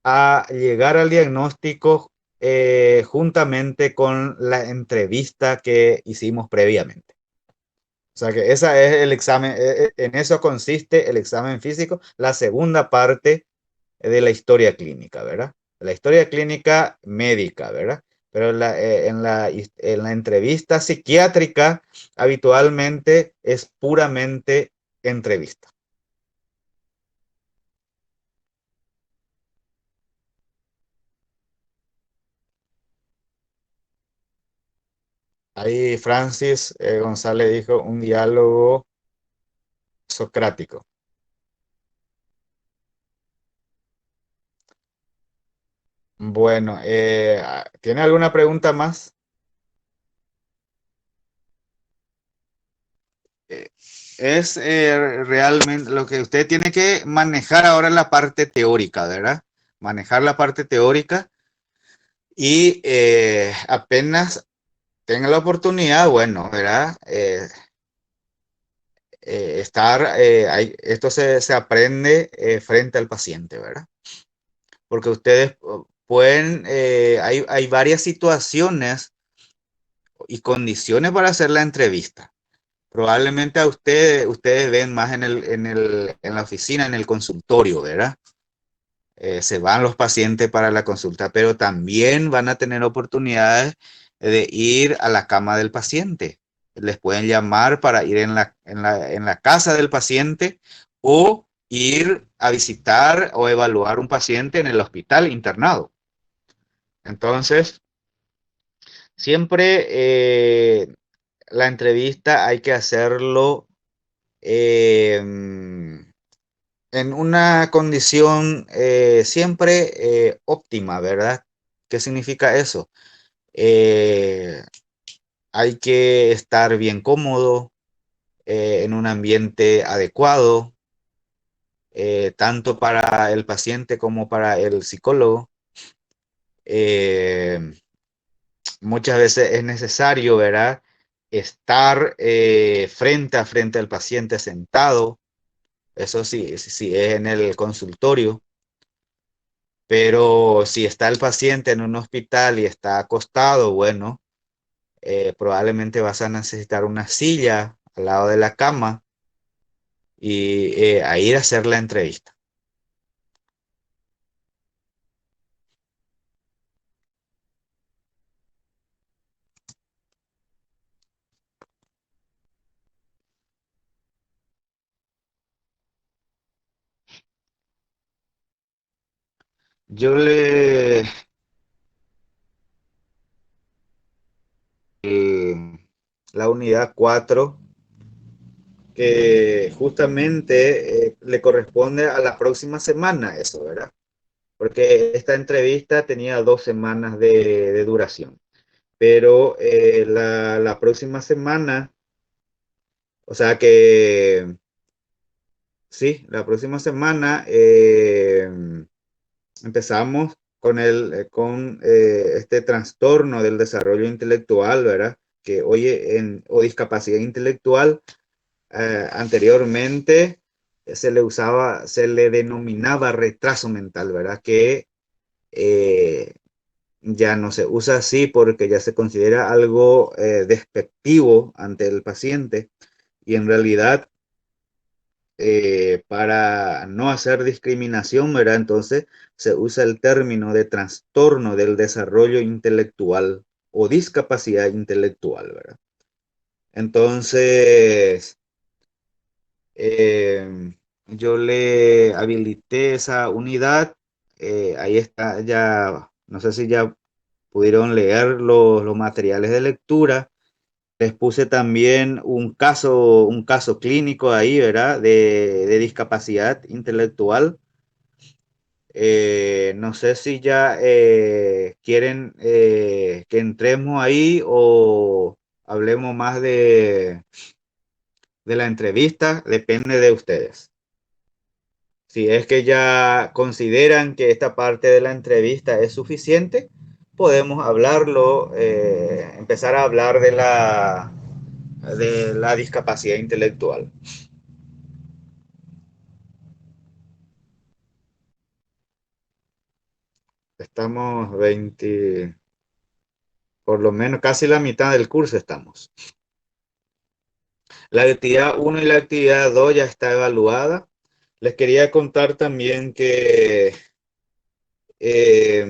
Speaker 1: a llegar al diagnóstico juntamente con la entrevista que hicimos previamente. O sea que ese es el examen, en eso consiste el examen físico, la segunda parte de la historia clínica, ¿verdad? La historia clínica médica, ¿verdad? Pero en la entrevista psiquiátrica habitualmente es puramente entrevista. Ahí Francis González dijo un diálogo socrático. Bueno, ¿tiene alguna pregunta más? Eh, es realmente lo que usted tiene que manejar ahora la parte teórica, ¿verdad? Manejar la parte teórica y apenas tenga la oportunidad, bueno, ¿verdad? Esto se aprende frente al paciente, ¿verdad? Porque ustedes pueden, hay varias situaciones y condiciones para hacer la entrevista. Probablemente ustedes ven más en la oficina, en el consultorio, ¿verdad? Se van los pacientes para la consulta, pero también van a tener oportunidades de ir a la cama del paciente. Les pueden llamar para ir en la casa del paciente o ir a visitar o evaluar un paciente en el hospital internado. Entonces, siempre la entrevista hay que hacerlo en una condición siempre óptima, ¿verdad? ¿Qué significa eso? Eh, Hay que estar bien cómodo, en un ambiente adecuado, tanto para el paciente como para el psicólogo. Eh, Muchas veces es necesario, ¿verdad? Estar frente a frente al paciente sentado. Eso sí, sí es en el consultorio. Pero si está el paciente en un hospital y está acostado, bueno, probablemente vas a necesitar una silla al lado de la cama y a ir a hacer la entrevista. Yo le... La unidad 4 que justamente le corresponde a la próxima semana eso, ¿verdad? Porque esta entrevista tenía 2 semanas de duración, pero la próxima semana, o sea que sí, la próxima semana empezamos con este trastorno del desarrollo intelectual, ¿verdad? Que hoy o discapacidad intelectual. Anteriormente se le denominaba retraso mental, ¿verdad? Que eh, ya no se usa así porque ya se considera algo despectivo ante el paciente y en realidad para no hacer discriminación, ¿verdad? Entonces se usa el término de trastorno del desarrollo intelectual o discapacidad intelectual, ¿verdad? Entonces, yo le habilité esa unidad. Ahí está, ya, no sé si ya pudieron leer los materiales de lectura. Les puse también un caso clínico ahí, ¿verdad? De discapacidad intelectual. No sé si ya quieren que entremos ahí o hablemos más de la entrevista, depende de ustedes. Si es que ya consideran que esta parte de la entrevista es suficiente, podemos hablarlo, empezar a hablar de la discapacidad intelectual. Estamos 20, por lo menos casi la mitad del curso estamos. La actividad 1 y la actividad 2 ya está evaluada. Les quería contar también que eh,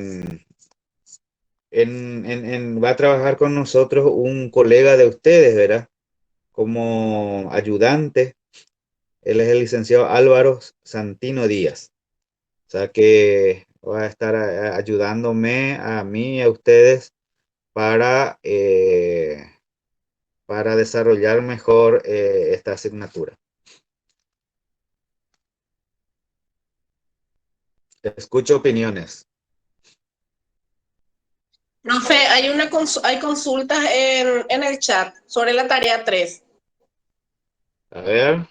Speaker 1: va a trabajar con nosotros un colega de ustedes, ¿verdad? Como ayudante. Él es el licenciado Álvaro Santino Díaz. O sea que va a estar ayudándome a mí y a ustedes para, para desarrollar mejor esta asignatura. Escucho opiniones.
Speaker 2: Profe, hay consultas en el chat sobre la tarea 3.
Speaker 1: A ver.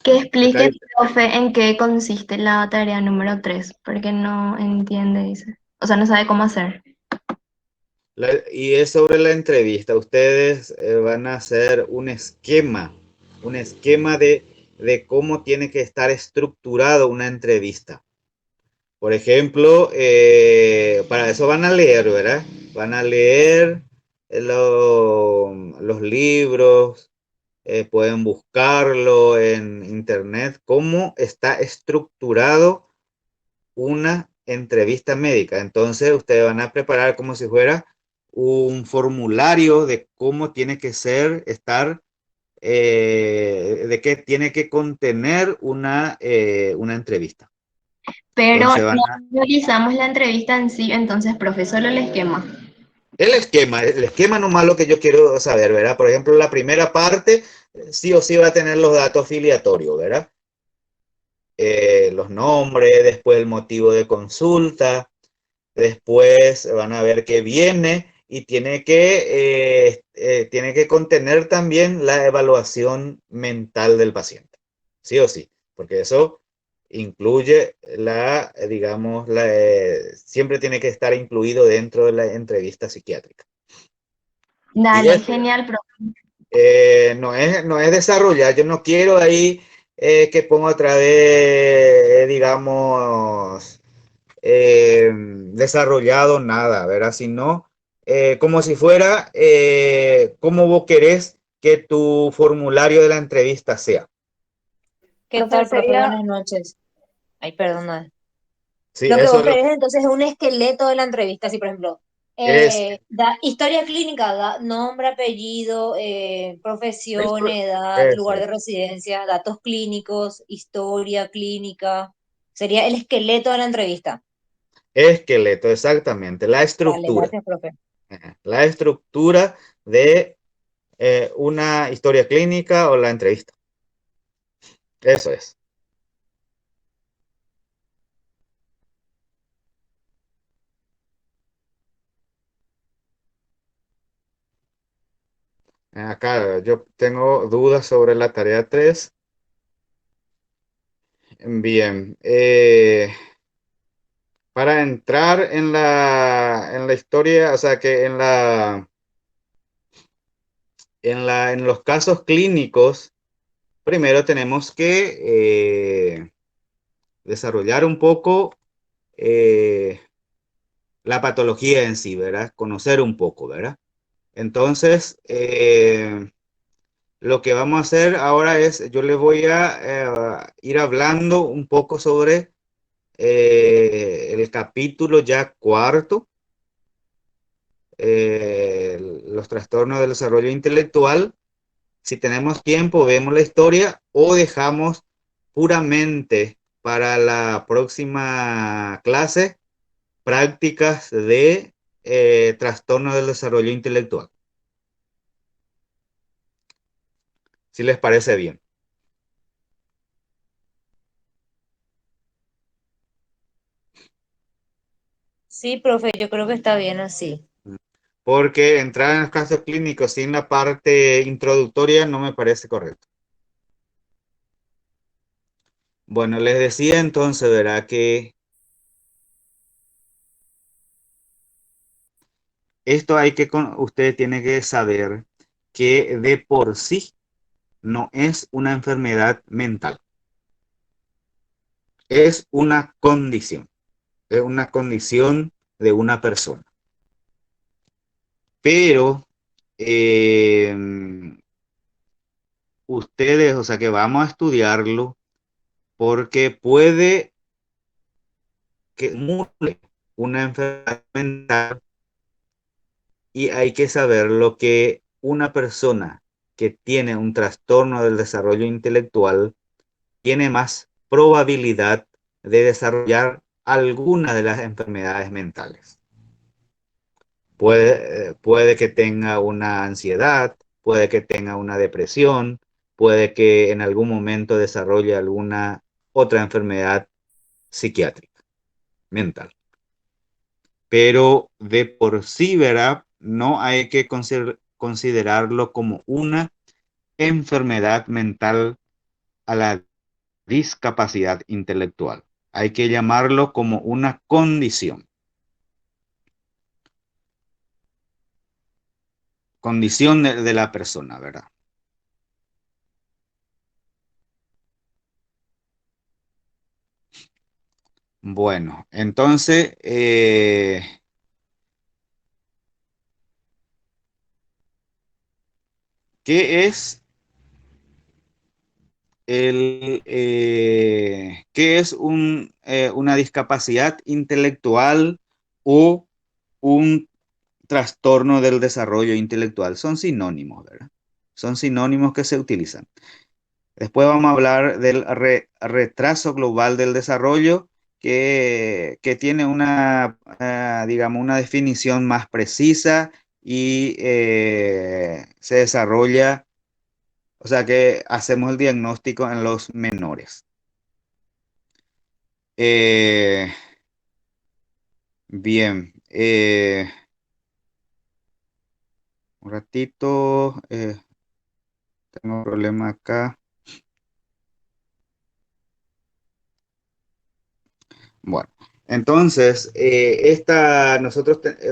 Speaker 6: Que explique, profe, en qué consiste la tarea número 3, porque no entiende, dice. O sea, no sabe cómo hacer.
Speaker 1: Y es sobre la entrevista. Ustedes van a hacer un esquema de cómo tiene que estar estructurado una entrevista. Por ejemplo, para eso van a leer, ¿verdad? Van a leer los libros, pueden buscarlo en internet, cómo está estructurado una entrevista médica. Entonces, ustedes van a preparar como si fuera un formulario de cómo tiene que ser, estar, de qué tiene que contener una entrevista.
Speaker 6: Pero
Speaker 1: Entonces
Speaker 6: no realizamos la entrevista en sí, entonces, profe, solo el esquema.
Speaker 1: el esquema nomás lo que yo quiero saber, ¿verdad? Por ejemplo, la primera parte sí o sí va a tener los datos filiatorios, ¿verdad? Los nombres, después el motivo de consulta, después van a ver qué viene y tiene que contener también la evaluación mental del paciente, sí o sí, porque eso incluye digamos, siempre tiene que estar incluido dentro de la entrevista psiquiátrica. Y
Speaker 6: Dale, genial, profe.
Speaker 1: no es desarrollar, yo no quiero ahí que ponga otra vez, digamos, desarrollado nada, ¿verdad? Sino como si fuera como vos querés que tu formulario de la entrevista sea.
Speaker 5: ¿Qué
Speaker 4: Profe,
Speaker 5: tal, profe?
Speaker 4: sería,
Speaker 5: Buenas noches. Ay, perdona.
Speaker 1: Sí,
Speaker 5: Lo que
Speaker 1: eso
Speaker 5: vos
Speaker 1: es lo
Speaker 5: querés entonces es un esqueleto de la entrevista, así por ejemplo,
Speaker 1: es,
Speaker 5: da historia clínica, da nombre, apellido, profesión, edad,
Speaker 1: eso
Speaker 5: lugar de residencia, datos clínicos, historia clínica. Sería el esqueleto de la entrevista.
Speaker 1: esqueleto, exactamente,
Speaker 5: Dale, gracias, profe.
Speaker 1: la estructura de una historia clínica o la entrevista. Eso es. Acá yo tengo dudas sobre la tarea 3. Bien. Para entrar en la historia, o sea que en los casos clínicos, primero tenemos que desarrollar un poco la patología en sí, ¿verdad? Conocer un poco, ¿verdad? Entonces, lo que vamos a hacer ahora es, yo les voy a ir hablando un poco sobre el capítulo ya cuarto, los trastornos del desarrollo intelectual. Si tenemos tiempo, vemos la historia o dejamos puramente para la próxima clase prácticas de trastorno del desarrollo intelectual. Si les parece bien.
Speaker 5: Sí, profe, yo creo que está bien así.
Speaker 1: Porque entrar en los casos clínicos sin la parte introductoria no me parece correcto. Bueno, les decía entonces, ¿verdad? Que esto usted tiene que saber que de por sí no es una enfermedad mental, es una condición de una persona. Pero eh, ustedes, o sea que vamos a estudiarlo porque puede que mute una enfermedad mental y hay que saber lo que una persona que tiene un trastorno del desarrollo intelectual tiene más probabilidad de desarrollar alguna de las enfermedades mentales. Puede que tenga una ansiedad, puede que tenga una depresión, puede que en algún momento desarrolle alguna otra enfermedad psiquiátrica, mental. Pero de por sí, ¿verdad? No hay que considerarlo como una enfermedad mental a la discapacidad intelectual. Hay que llamarlo como una condición de la persona, ¿verdad? Bueno, entonces, ¿qué es qué es una discapacidad intelectual o un trastorno del desarrollo intelectual? Son sinónimos, ¿verdad? Son sinónimos que se utilizan. Después vamos a hablar del retraso global del desarrollo, que tiene digamos, una definición más precisa y se desarrolla, o sea que hacemos el diagnóstico en los menores. Eh, bien, un ratito, tengo un problema acá. Bueno, entonces,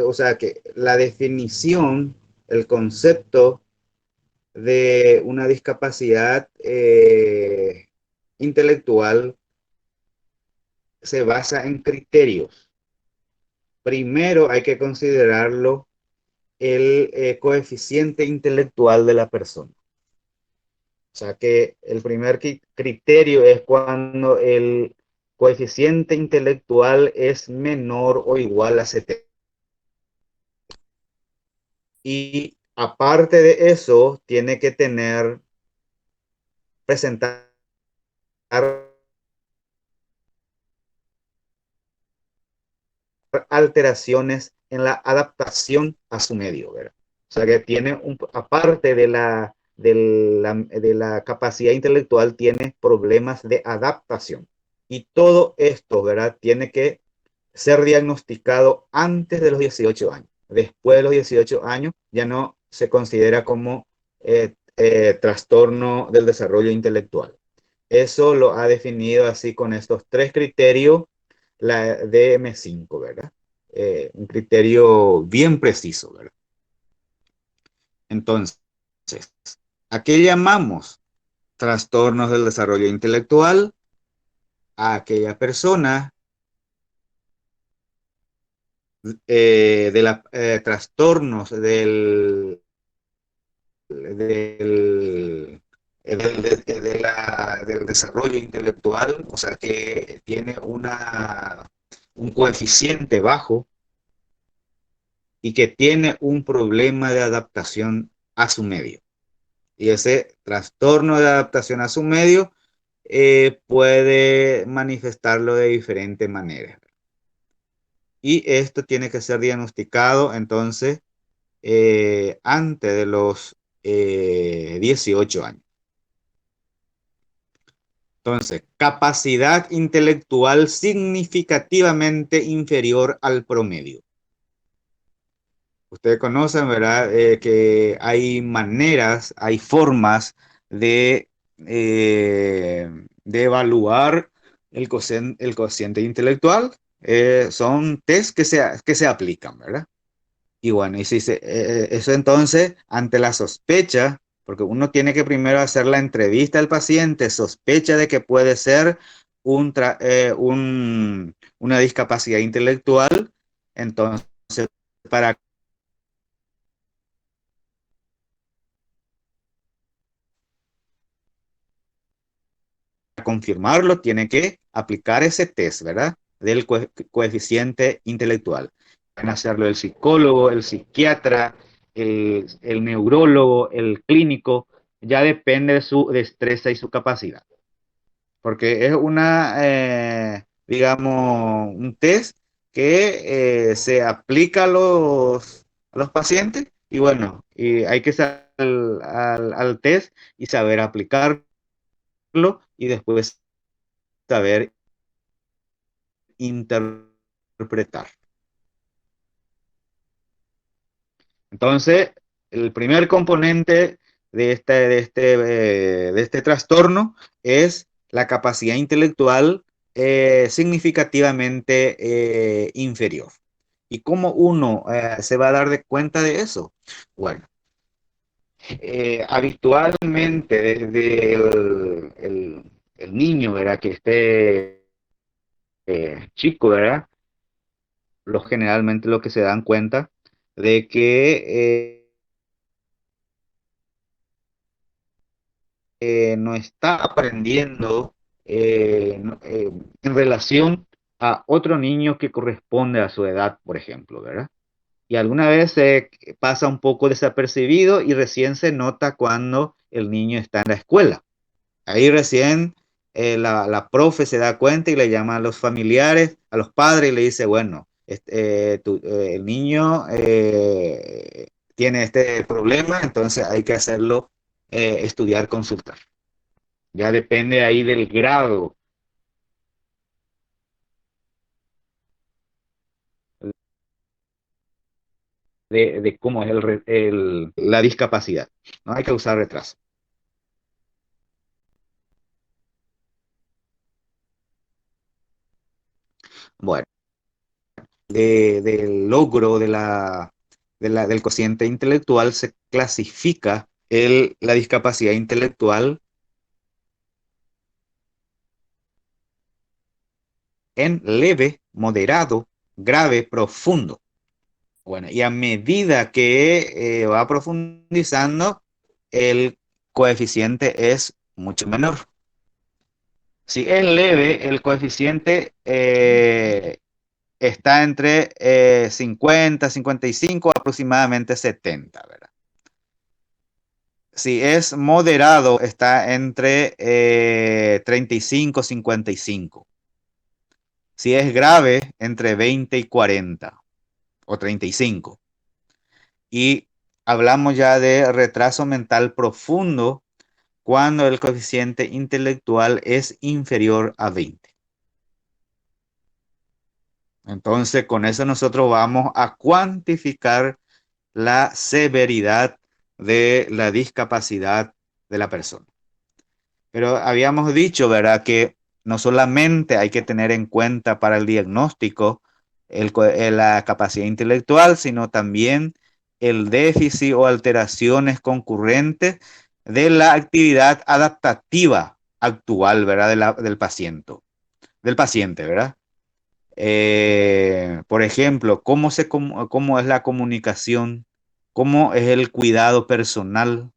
Speaker 1: o sea, que la definición, el concepto de una discapacidad intelectual se basa en criterios. Primero hay que considerarlo el coeficiente intelectual de la persona. O sea que el primer criterio es cuando el coeficiente intelectual es menor o igual a 70. Y aparte de eso, tiene que presentar alteraciones en la adaptación a su medio, ¿verdad? O sea que aparte de la capacidad intelectual, tiene problemas de adaptación. Y todo esto, ¿verdad? Tiene que ser diagnosticado antes de los 18 años. Después de los 18 años ya no se considera como trastorno del desarrollo intelectual. Eso lo ha definido así con estos tres criterios la DM5, ¿verdad? Un criterio bien preciso, ¿verdad? Entonces, ¿a qué llamamos trastornos del desarrollo intelectual a aquella persona trastornos del desarrollo intelectual, o sea, que tiene un coeficiente bajo y que tiene un problema de adaptación a su medio. Y ese trastorno de adaptación a su medio puede manifestarlo de diferentes maneras. Y esto tiene que ser diagnosticado entonces antes de los 18 años. Entonces, capacidad intelectual significativamente inferior al promedio. Ustedes conocen, ¿verdad? Que hay maneras, hay formas de evaluar el cociente intelectual. Son test que se aplican, ¿verdad? Y bueno, y si eso entonces, ante la sospecha, porque uno tiene que primero hacer la entrevista al paciente, sospecha de que puede ser una discapacidad intelectual, entonces para confirmarlo tiene que aplicar ese test, ¿verdad? Del coeficiente intelectual. Pueden hacerlo el psicólogo, el psiquiatra, el neurólogo, el clínico, ya depende de su destreza y su capacidad. Porque es digamos, un test que se aplica a los pacientes y bueno, y hay que saber al test y saber aplicarlo y después saber interpretar. Entonces, el primer componente de este trastorno es la capacidad intelectual significativamente inferior. ¿Y cómo uno se va a dar de cuenta de eso? Bueno, habitualmente desde el niño, ¿verdad? Que esté chico, ¿verdad? Generalmente lo que se dan cuenta de que no está aprendiendo en relación a otro niño que corresponde a su edad, por ejemplo, ¿verdad? Y alguna vez pasa un poco desapercibido y recién se nota cuando el niño está en la escuela. Ahí recién la profe se da cuenta y le llama a los familiares, a los padres y le dice, bueno, el niño tiene este problema, entonces hay que hacerlo estudiar, consultar. Ya depende ahí del grado de cómo es la discapacidad. No hay que usar retraso. Bueno, del logro del cociente intelectual se clasifica la discapacidad intelectual en leve, moderado, grave, profundo. Bueno, y a medida que va profundizando, el coeficiente es mucho menor. Si es leve, el coeficiente está entre 50, 55, aproximadamente 70, ¿verdad? Si es moderado, está entre 35, 55. Si es grave, entre 20 y 40 o 35. Y hablamos ya de retraso mental profundo cuando el coeficiente intelectual es inferior a 20. Entonces, con eso nosotros vamos a cuantificar la severidad de la discapacidad de la persona. Pero habíamos dicho, ¿verdad?, que no solamente hay que tener en cuenta para el diagnóstico la capacidad intelectual, sino también el déficit o alteraciones concurrentes de la actividad adaptativa actual, ¿verdad? Del paciente, ¿verdad? Por ejemplo, cómo es la comunicación, cómo es el cuidado personal,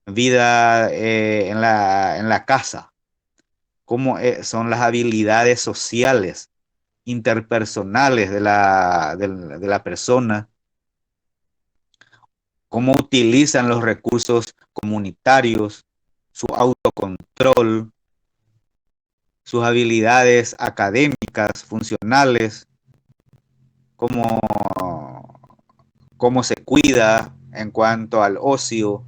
Speaker 1: vida en la casa, cómo son las habilidades sociales, interpersonales de la persona, cómo utilizan los recursos comunitarios, su autocontrol, sus habilidades académicas, funcionales, cómo, cómo se cuida en cuanto al ocio,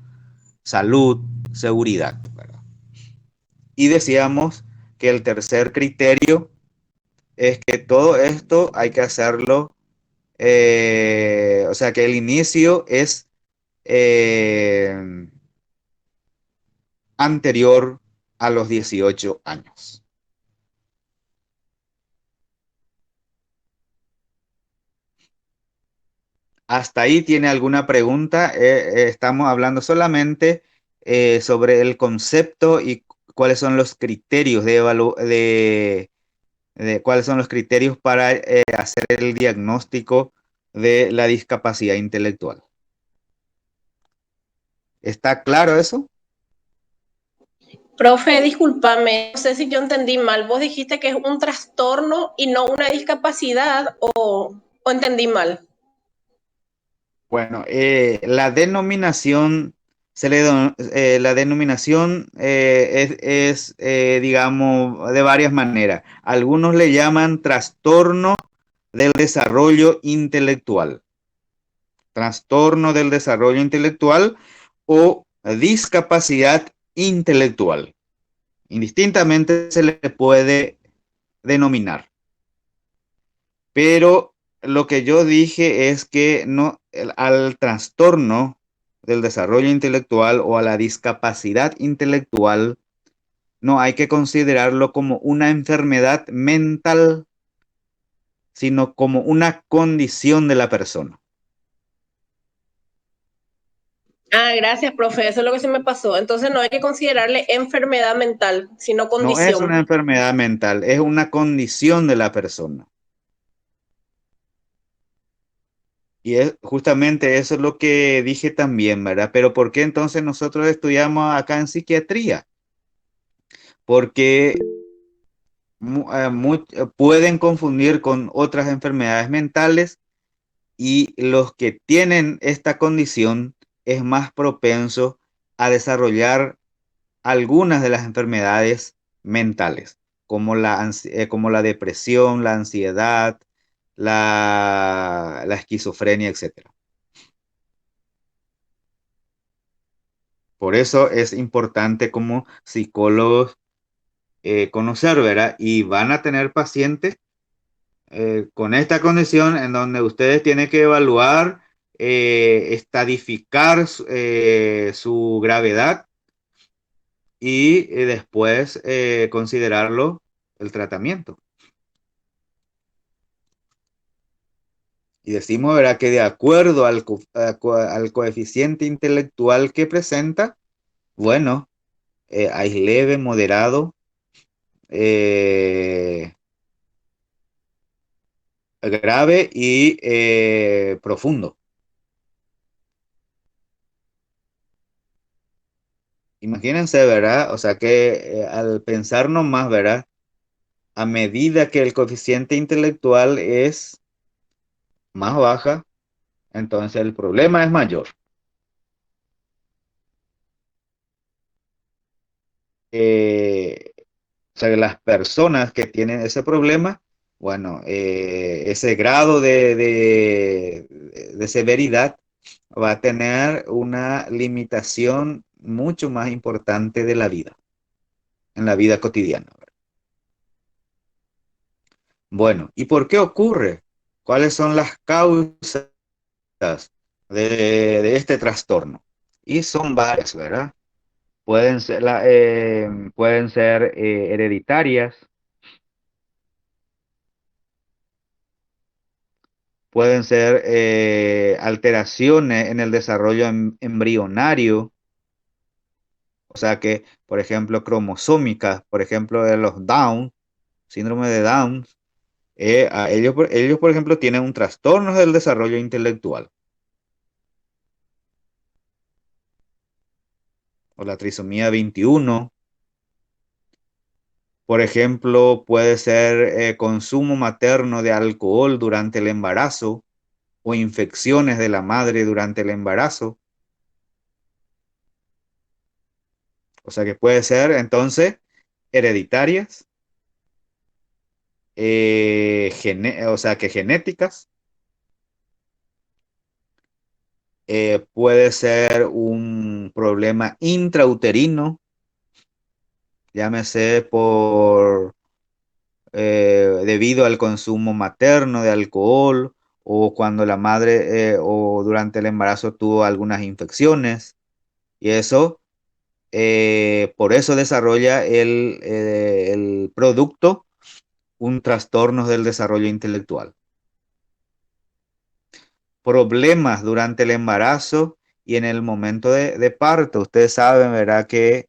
Speaker 1: salud, seguridad, ¿verdad? Y decíamos que el tercer criterio es que todo esto hay que hacerlo, o sea, que el inicio es eh, anterior a los 18 años. ¿Hasta ahí tiene alguna pregunta? Estamos hablando solamente sobre el concepto y cuáles son los criterios de cuáles son los criterios para hacer el diagnóstico de la discapacidad intelectual. ¿Está claro eso?
Speaker 2: Profe, discúlpame, no sé si yo entendí mal. Vos dijiste que es un trastorno y no una discapacidad o entendí mal.
Speaker 1: Bueno, la denominación, la denominación digamos, de varias maneras. Algunos le llaman trastorno del desarrollo intelectual, trastorno del desarrollo intelectual o discapacidad intelectual. Indistintamente se le puede denominar. Pero lo que yo dije es que no, al trastorno del desarrollo intelectual o a la discapacidad intelectual no hay que considerarlo como una enfermedad mental, sino como una condición de la persona.
Speaker 2: Ah, gracias, profe. Eso es lo que se me pasó. Entonces no hay que considerarle enfermedad mental, sino
Speaker 1: No es una
Speaker 2: condición.
Speaker 1: enfermedad mental, es una condición de la persona. Y es justamente eso es lo que dije también, ¿verdad? Pero ¿por qué entonces nosotros estudiamos acá en psiquiatría? Porque pueden confundir con otras enfermedades mentales y los que tienen esta condición es más propenso a desarrollar algunas de las enfermedades mentales, como la depresión, la ansiedad, la esquizofrenia, etcétera. Por eso es importante como psicólogos conocer, ¿verdad? Y van a tener pacientes con esta condición en donde ustedes tienen que evaluar, estadificar su gravedad y después considerarlo el tratamiento. Y decimos, ¿verdad? Que de acuerdo al coeficiente intelectual que presenta, bueno, hay leve, moderado, eh, grave y profundo. Imagínense, ¿verdad? O sea que al pensarnos más, ¿verdad? A medida que el coeficiente intelectual es más baja, entonces el problema es mayor. O sea, que las personas que tienen ese problema, bueno, ese grado de severidad va a tener una limitación mucho más importante de la vida, en la vida cotidiana. Bueno, ¿y por qué ocurre? ¿Cuáles son las causas de este trastorno? Y son varias, ¿verdad? Pueden ser hereditarias, pueden ser alteraciones en el desarrollo embrionario, sea que, por ejemplo, cromosómicas, por ejemplo, de los Down, síndrome de Down, ellos, por ejemplo, tienen un trastorno del desarrollo intelectual. O la trisomía 21. Por ejemplo, puede ser consumo materno de alcohol durante el embarazo o infecciones de la madre durante el embarazo. O sea que puede ser entonces hereditarias, o sea que genéticas. Puede ser un problema intrauterino, llámese debido al consumo materno de alcohol o cuando la madre o durante el embarazo tuvo algunas infecciones. Y eso, por eso desarrolla el producto un trastorno del desarrollo intelectual. Problemas durante el embarazo y en el momento de parto. Ustedes saben, ¿verdad? Que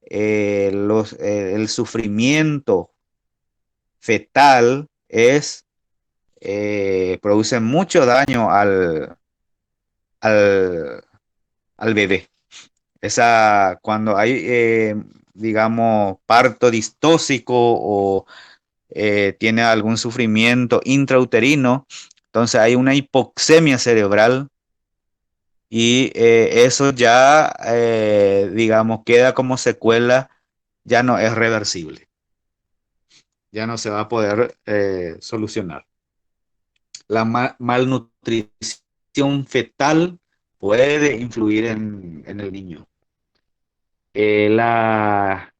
Speaker 1: el sufrimiento fetal produce mucho daño al, al bebé. Cuando hay, digamos, parto distóxico o tiene algún sufrimiento intrauterino, entonces hay una hipoxemia cerebral y eso ya, digamos, queda como secuela, ya no es reversible, ya no se va a poder solucionar. La malnutrición fetal puede influir en el niño. La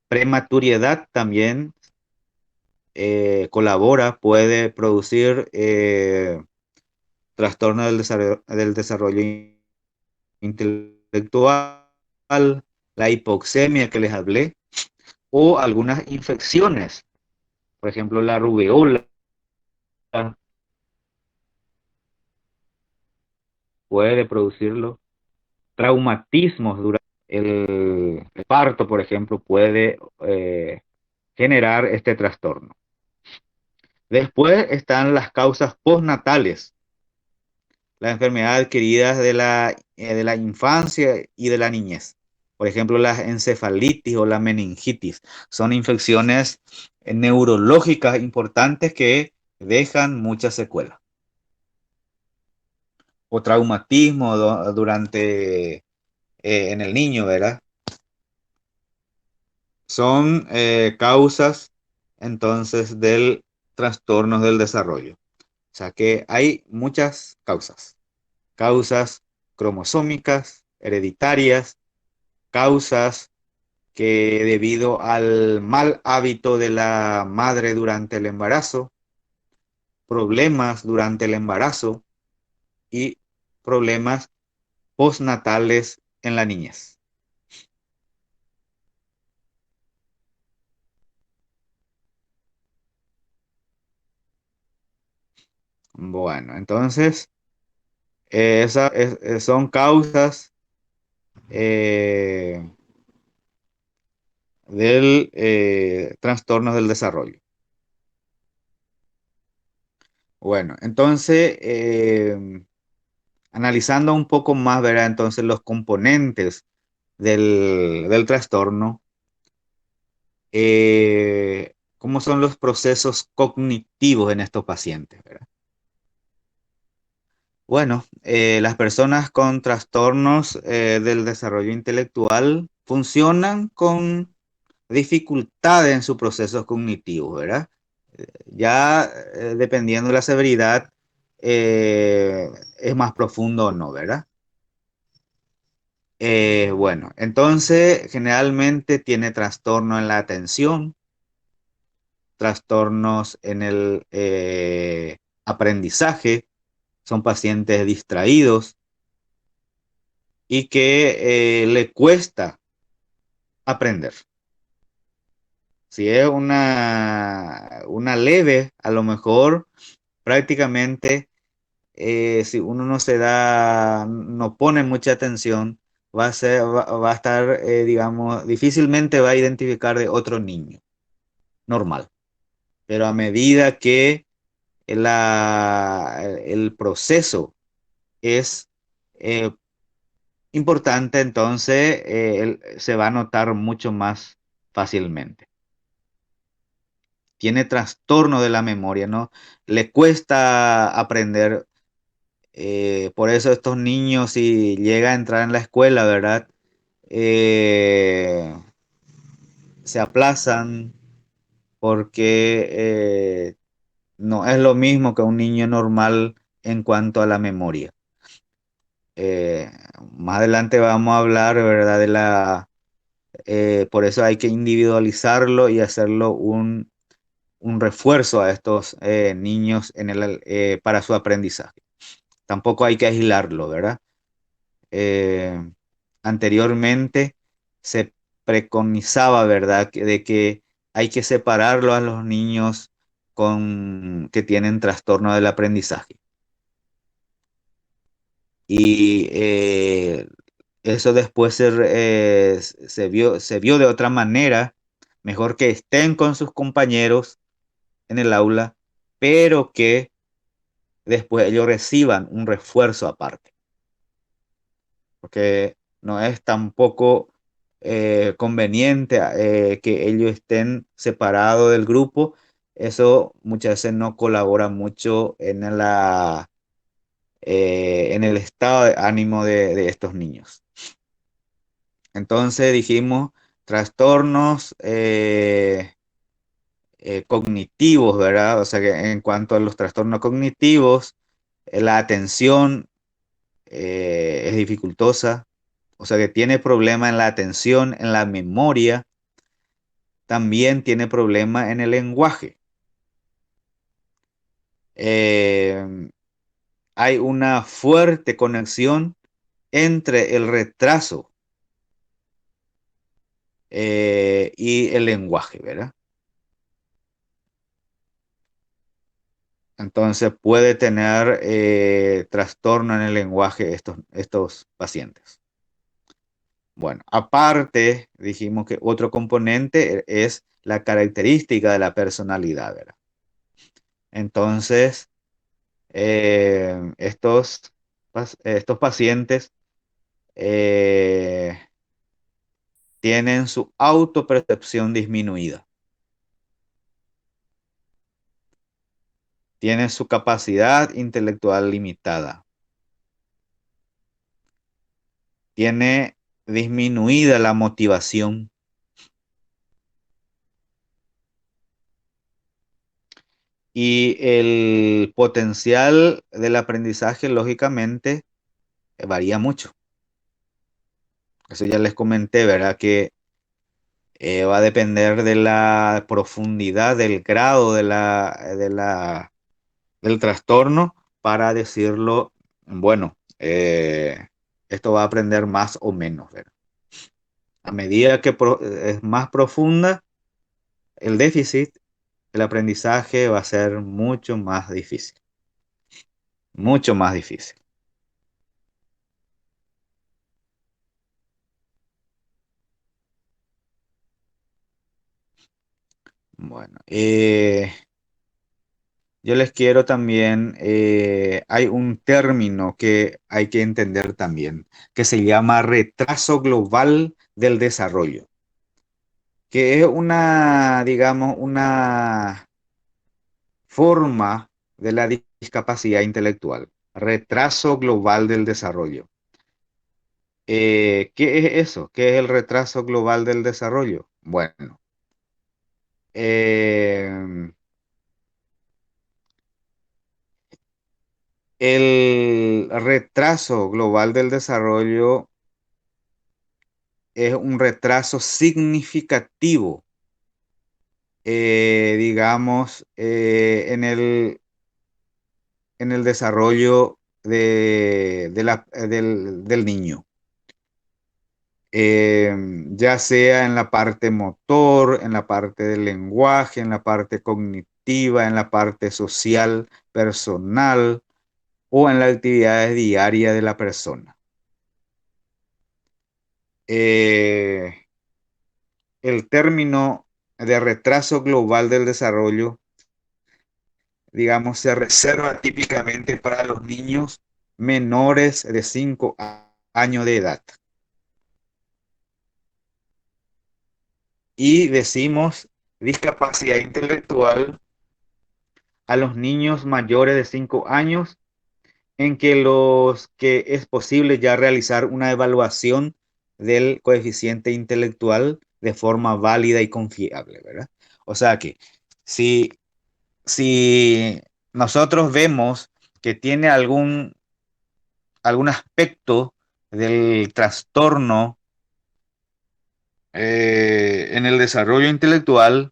Speaker 1: prematuridad también colabora, puede producir trastorno del desarrollo intelectual, la hipoxemia que les hablé, o algunas infecciones, por ejemplo, la rubeola puede producirlo, traumatismos durante el parto, por ejemplo, puede generar este trastorno. Después están las causas postnatales, las enfermedades adquiridas de la infancia y de la niñez. Por ejemplo, las encefalitis o la meningitis son infecciones neurológicas importantes que dejan muchas secuelas. O traumatismo durante en el niño, ¿verdad? Son causas entonces del trastorno del desarrollo. O sea que hay muchas causas. Causas cromosómicas, hereditarias, causas que debido al mal hábito de la madre durante el embarazo, problemas durante el embarazo y problemas postnatales en la niñez. Bueno, entonces son causas del trastorno del desarrollo. Bueno, entonces, analizando un poco más, verá entonces los componentes del trastorno, cómo son los procesos cognitivos en estos pacientes, ¿verdad? Bueno, las personas con trastornos del desarrollo intelectual funcionan con dificultades en sus procesos cognitivos, ¿verdad? Ya dependiendo de la severidad, es más profundo o no, ¿verdad? Bueno, entonces generalmente tiene trastorno en la atención, trastornos en el aprendizaje, son pacientes distraídos y que le cuesta aprender. Si es una leve, a lo mejor prácticamente si uno no pone mucha atención, va a estar, digamos, difícilmente va a identificar de otro niño normal. Pero a medida que el proceso es eh, importante, entonces se va a notar mucho más fácilmente. Tiene trastorno de la memoria, ¿no? Le cuesta aprender. Por eso estos niños, si llega a entrar en la escuela, ¿verdad? Eh, Se aplazan porque no es lo mismo que un niño normal en cuanto a la memoria. Eh, Más adelante vamos a hablar, ¿verdad? Por eso hay que individualizarlo y hacerlo un refuerzo a estos niños para su aprendizaje. Tampoco hay que aislarlo, ¿verdad? Eh, Anteriormente se preconizaba, ¿verdad? De que hay que separarlo a los niños que tienen trastorno del aprendizaje. Y eso después se vio de otra manera, mejor que estén con sus compañeros en el aula, pero que después ellos reciban un refuerzo aparte, porque no es tampoco conveniente que ellos estén separados del grupo. Eso muchas veces no colabora mucho en el estado de ánimo de estos niños. Entonces dijimos trastornos cognitivos, ¿verdad? O sea que en cuanto a los trastornos cognitivos, la atención es dificultosa, o sea que tiene problema en la atención, en la memoria, también tiene problema en el lenguaje. Eh, Hay una fuerte conexión entre el retraso y el lenguaje, ¿verdad? Entonces puede tener trastorno en el lenguaje estos pacientes. Bueno, aparte, dijimos que otro componente es la característica de la personalidad, ¿verdad? Entonces, estos pacientes eh, tienen su autopercepción disminuida, tienen su capacidad intelectual limitada, tiene disminuida la motivación y el potencial del aprendizaje, lógicamente, varía mucho. Eso ya les comenté, ¿verdad? Que va a depender de la profundidad, del grado del trastorno para decirlo, bueno, esto va a aprender más o menos, ¿verdad? A medida que es más profunda el déficit, el aprendizaje va a ser mucho más difícil, mucho más difícil. Bueno, yo les quiero también, hay un término que hay que entender también, que se llama retraso global del desarrollo, que es digamos, una forma de la discapacidad intelectual, retraso global del desarrollo. ¿Qué es eso? ¿Qué es el retraso global del desarrollo? Bueno, eh, el retraso global del desarrollo es un retraso significativo, digamos, en el desarrollo del niño. Ya sea en la parte motor, en la parte del lenguaje, en la parte cognitiva, en la parte social, personal o en las actividades diarias de la persona. el término de retraso global del desarrollo, digamos, se reserva típicamente para los niños menores de 5 años de edad. Y decimos discapacidad intelectual a los niños mayores de 5 años en que los que es posible ya realizar una evaluación del coeficiente intelectual de forma válida y confiable, ¿verdad? O sea que si, si nosotros vemos que tiene algún aspecto del trastorno en el desarrollo intelectual,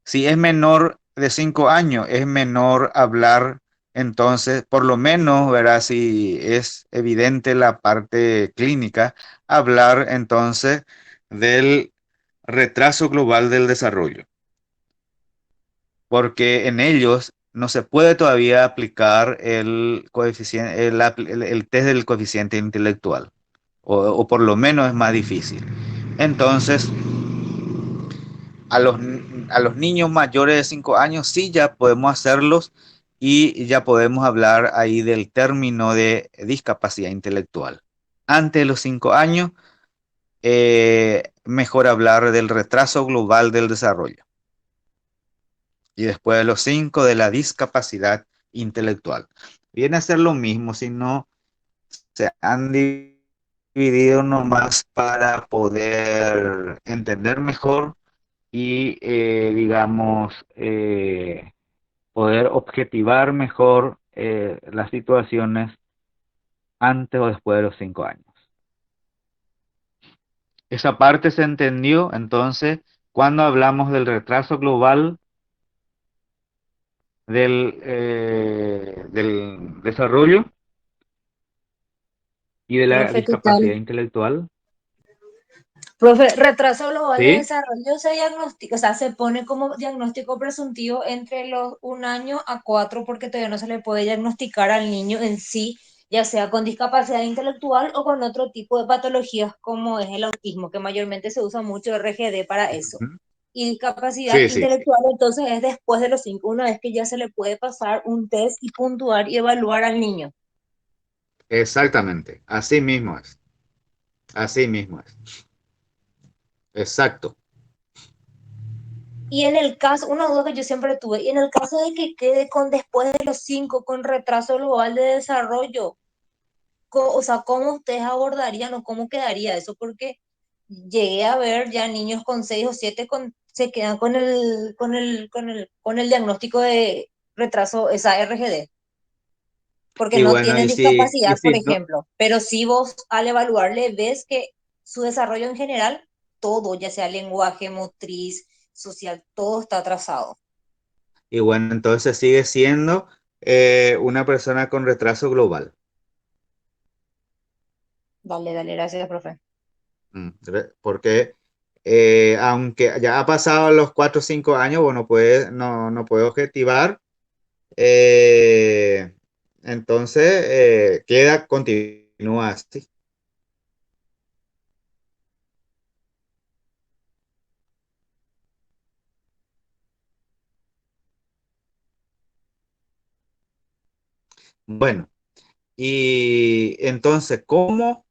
Speaker 1: si es menor de 5 años, es menor hablar, entonces, por lo menos, ¿verdad? Si es evidente la parte clínica, hablar entonces del retraso global del desarrollo, porque en ellos no se puede todavía aplicar el coeficiente, el test del coeficiente intelectual, o por lo menos es más difícil. Entonces, a los niños mayores de 5 años sí ya podemos hacerlos y ya podemos hablar ahí del término de discapacidad intelectual. Antes de los 5 años, mejor hablar del retraso global del desarrollo. Y después de los 5 de la discapacidad intelectual. Viene a ser lo mismo, si no se han dividido nomás para poder entender mejor y, digamos, poder objetivar mejor las situaciones antes o después de los 5 años. Esa parte se entendió, entonces, cuando hablamos del retraso global del desarrollo y de la
Speaker 5: Profe, ¿qué
Speaker 1: discapacidad
Speaker 5: tal?
Speaker 1: intelectual.
Speaker 5: Profe, retraso global de
Speaker 1: ¿Sí?
Speaker 5: desarrollo se diagnostica, o sea, se pone como diagnóstico presuntivo entre los 1 año a 4 porque todavía no se le puede diagnosticar al niño en sí, ya sea con discapacidad intelectual o con otro tipo de patologías como es el autismo, que mayormente se usa mucho RGD para eso.
Speaker 1: Ujú.
Speaker 5: Y discapacidad
Speaker 1: Sí, sí, sí.
Speaker 5: intelectual entonces es después de los 5, una vez que ya se le puede pasar un test y puntuar y evaluar al niño.
Speaker 1: Exactamente. Así mismo es. Así mismo es. Exacto.
Speaker 5: Y en el caso, una duda que yo siempre tuve, y en el caso de que quede con después de los 5 con retraso global de desarrollo, o sea, ¿cómo ustedes abordarían o cómo quedaría eso? Porque llegué a ver ya niños con 6 o 7 se quedan con el diagnóstico de retraso, esa RGD, porque
Speaker 1: Y
Speaker 5: no
Speaker 1: bueno,
Speaker 5: tienen
Speaker 1: y
Speaker 5: discapacidad, por
Speaker 1: si no,
Speaker 5: ejemplo. Pero si vos al evaluarle ves que su desarrollo en general, todo, ya sea lenguaje, motriz, social, todo está atrasado.
Speaker 1: y bueno, entonces sigue siendo una persona con retraso global.
Speaker 5: Dale, dale, gracias, profe.
Speaker 1: Porque aunque ya ha pasado los 4 o 5 años, bueno, no puede objetivar, eh, entonces continúa así. Bueno, y entonces, ¿cómo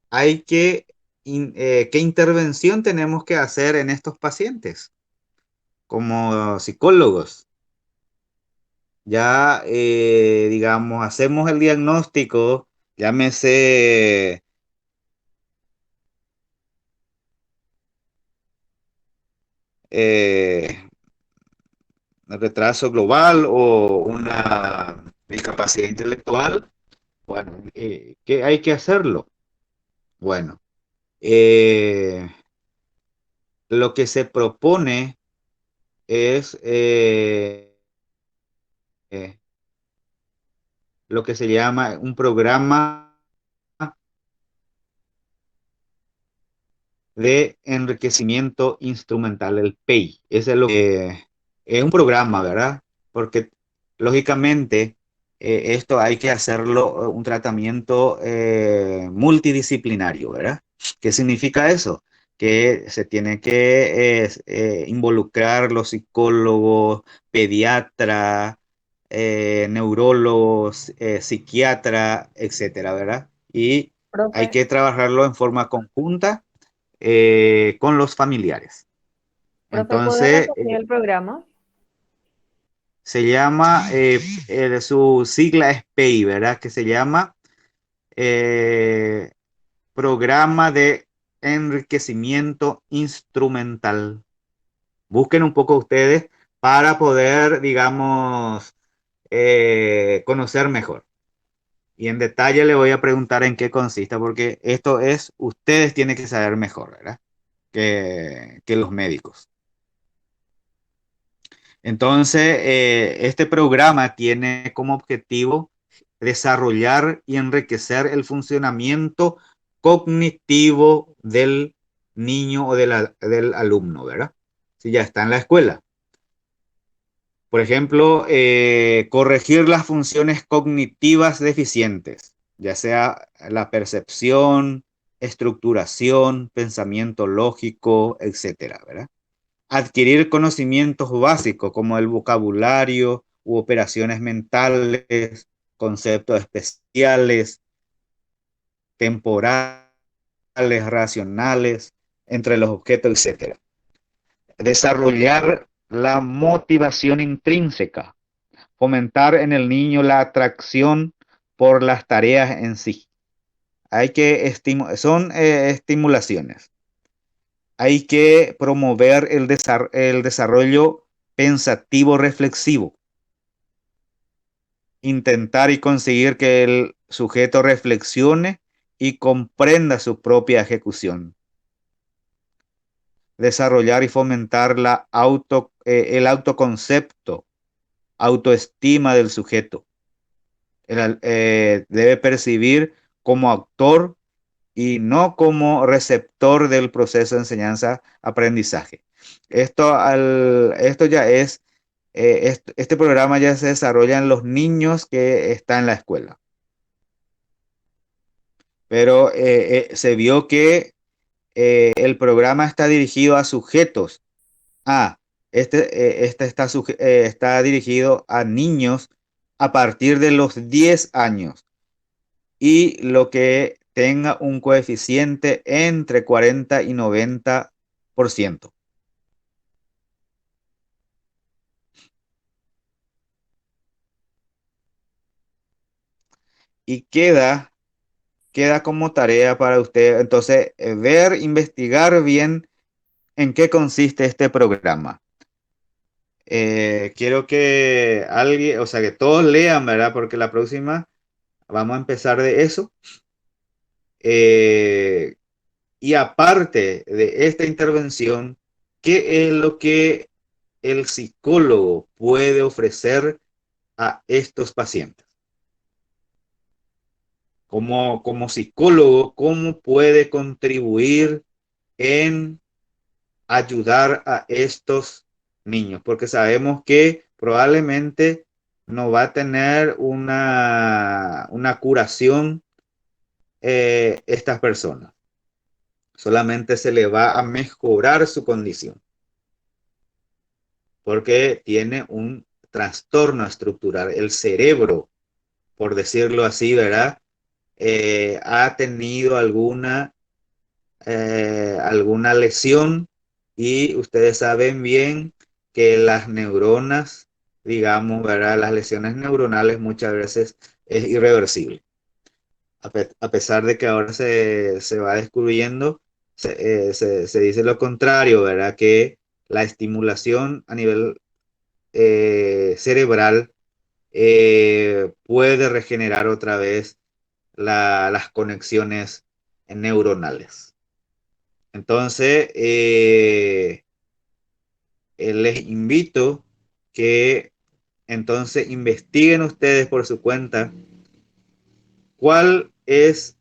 Speaker 1: hay qué intervención tenemos que hacer en estos pacientes como psicólogos? Ya, digamos, hacemos el diagnóstico, llámese eh, retraso global o una discapacidad intelectual. Bueno, ¿qué hay que hacerlo? Bueno, eh, lo que se propone es eh, lo que se llama un programa de enriquecimiento instrumental, el PEI. Ese es lo que es un programa, ¿verdad? Porque lógicamente esto hay que hacerlo un tratamiento multidisciplinario, ¿verdad? ¿Qué significa eso? Que se tiene que involucrar los psicólogos, pediatras, neurólogos, psiquiatra, etcétera, ¿verdad? Y hay
Speaker 4: Profe,
Speaker 1: que trabajarlo en forma conjunta con los familiares.
Speaker 4: profe, ¿puede
Speaker 1: Entonces,
Speaker 4: repetir el programa?
Speaker 1: se llama, su sigla es PEI, ¿verdad? Que se llama eh, Programa de Enriquecimiento Instrumental. Busquen un poco ustedes para poder, digamos, conocer mejor. Y en detalle le voy a preguntar en qué consiste, porque esto es, ustedes tienen que saber mejor, ¿verdad? Que los médicos. Entonces, este programa tiene como objetivo desarrollar y enriquecer el funcionamiento cognitivo del niño o del alumno, ¿verdad? Si ya está en la escuela. Por ejemplo, corregir las funciones cognitivas deficientes, ya sea la percepción, estructuración, pensamiento lógico, etcétera, ¿verdad? Adquirir conocimientos básicos como el vocabulario u operaciones mentales, conceptos especiales, temporales, racionales, entre los objetos, etcétera. Desarrollar la motivación intrínseca, fomentar en el niño la atracción por las tareas en sí. Hay que son estimulaciones. Hay que promover el desarrollo pensativo reflexivo, intentar y conseguir que el sujeto reflexione y comprenda su propia ejecución, desarrollar y fomentar el autoconcepto, autoestima del sujeto. Debe percibir como actor y no como receptor del proceso de enseñanza-aprendizaje. Esto ya es, este programa ya se desarrolla en los niños que están en la escuela. Pero se vio que el programa está dirigido a sujetos. Está dirigido a niños a partir de los 10 años y lo que tenga un coeficiente entre 40 y 90%. Y queda como tarea para usted, entonces, investigar bien en qué consiste este programa. Quiero que alguien, o sea, que todos lean, ¿verdad? Porque la próxima vamos a empezar de eso. Y aparte de esta intervención, ¿qué es lo que el psicólogo puede ofrecer a estos pacientes? Como psicólogo, ¿cómo puede contribuir en ayudar a estos niños? Porque sabemos que probablemente no va a tener una curación estas personas. Solamente se le va a mejorar su condición porque tiene un trastorno estructural. El cerebro, por decirlo así, ¿verdad? Ha tenido alguna lesión y ustedes saben bien que las neuronas, digamos, ¿verdad? Las lesiones neuronales muchas veces es irreversible. A pesar de que ahora se va descubriendo, se dice lo contrario, ¿verdad? Que la estimulación a nivel cerebral puede regenerar otra vez las conexiones neuronales. Entonces, les invito que entonces investiguen ustedes por su cuenta cuál es,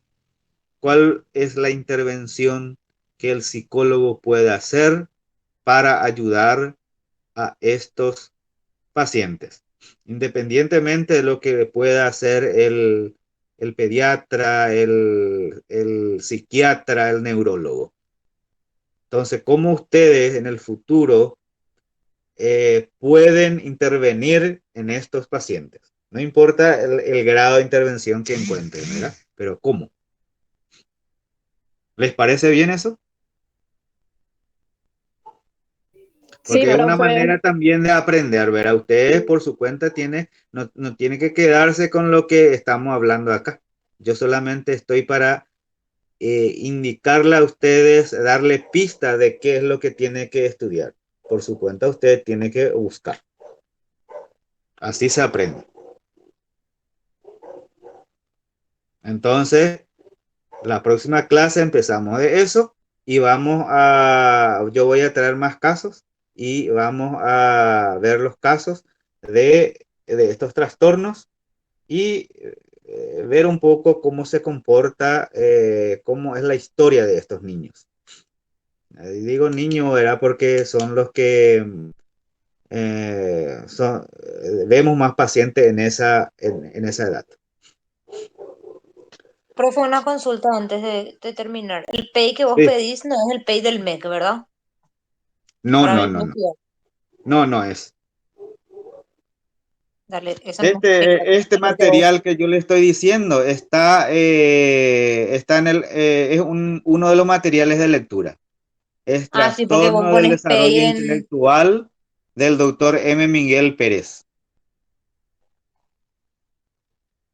Speaker 1: cuál es la intervención que el psicólogo puede hacer para ayudar a estos pacientes, independientemente de lo que pueda hacer el pediatra, el psiquiatra, el neurólogo. Entonces, ¿cómo ustedes en el futuro pueden intervenir en estos pacientes? No importa el grado de intervención que encuentren, ¿verdad? Pero ¿cómo? ¿Les parece bien eso?
Speaker 2: Sí,
Speaker 1: Porque es una
Speaker 2: profe.
Speaker 1: manera también de aprender, ¿verdad? Ustedes por su cuenta no tienen que quedarse con lo que estamos hablando acá. Yo solamente estoy para indicarle a ustedes, darle pista de qué es lo que tiene que estudiar. Por su cuenta usted tiene que buscar. Así se aprende. Entonces, la próxima clase empezamos de eso y yo voy a traer más casos y vamos a ver los casos de estos trastornos y ver un poco cómo se comporta, cómo es la historia de estos niños. Digo niño, era porque son los que vemos más pacientes en esa edad.
Speaker 5: Profe, una consulta antes de terminar. El pay que vos
Speaker 1: Sí.
Speaker 5: pedís no es el pay del MEC, ¿verdad?
Speaker 1: No,
Speaker 5: Para
Speaker 1: no,
Speaker 5: venir
Speaker 1: no,
Speaker 5: a
Speaker 1: no.
Speaker 5: estudiar.
Speaker 1: No, no es.
Speaker 5: Dale, eso no me queda
Speaker 1: Este
Speaker 5: claro, porque vos...
Speaker 1: material que yo le estoy diciendo está es uno de los materiales de lectura. Es
Speaker 5: Ah, sí, porque vos
Speaker 1: Trastorno del
Speaker 5: pones pay
Speaker 1: Desarrollo
Speaker 5: en...
Speaker 1: Intelectual del doctor M. Miguel Pérez.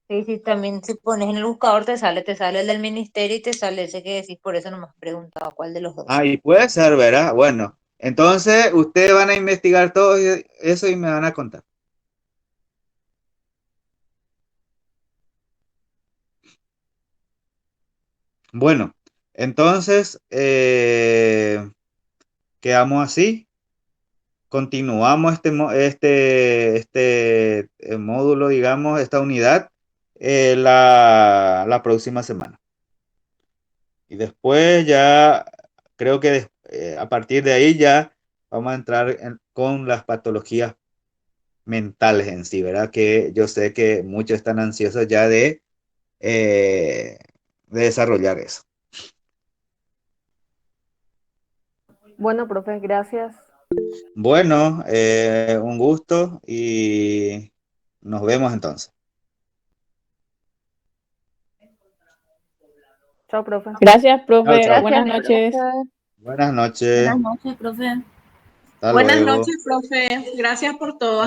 Speaker 5: Sí, sí, también si pones en el buscador te sale el del ministerio y te sale ese que decís, por eso no me has preguntado cuál de los dos.
Speaker 1: Ah, y puede ser, ¿verdad? Bueno, entonces ustedes van a investigar todo eso y me van a contar. Bueno, entonces quedamos así. Continuamos este módulo, digamos, esta unidad la próxima semana. Y después ya creo que a partir de ahí ya vamos a entrar con las patologías mentales en sí, ¿verdad? Que yo sé que muchos están ansiosos ya eh, de desarrollar eso.
Speaker 4: Bueno, profe, gracias.
Speaker 1: Bueno, un gusto y nos vemos entonces.
Speaker 4: Chao, profe.
Speaker 7: Gracias,
Speaker 1: Chao,
Speaker 7: profe.
Speaker 1: chao.
Speaker 7: Buenas
Speaker 6: Gracias,
Speaker 7: noches.
Speaker 6: profe.
Speaker 1: Buenas
Speaker 5: Buenas
Speaker 1: noches.
Speaker 5: noches, profe.
Speaker 1: Hasta
Speaker 2: Buenas
Speaker 1: luego.
Speaker 2: noches, profe. Gracias por todo.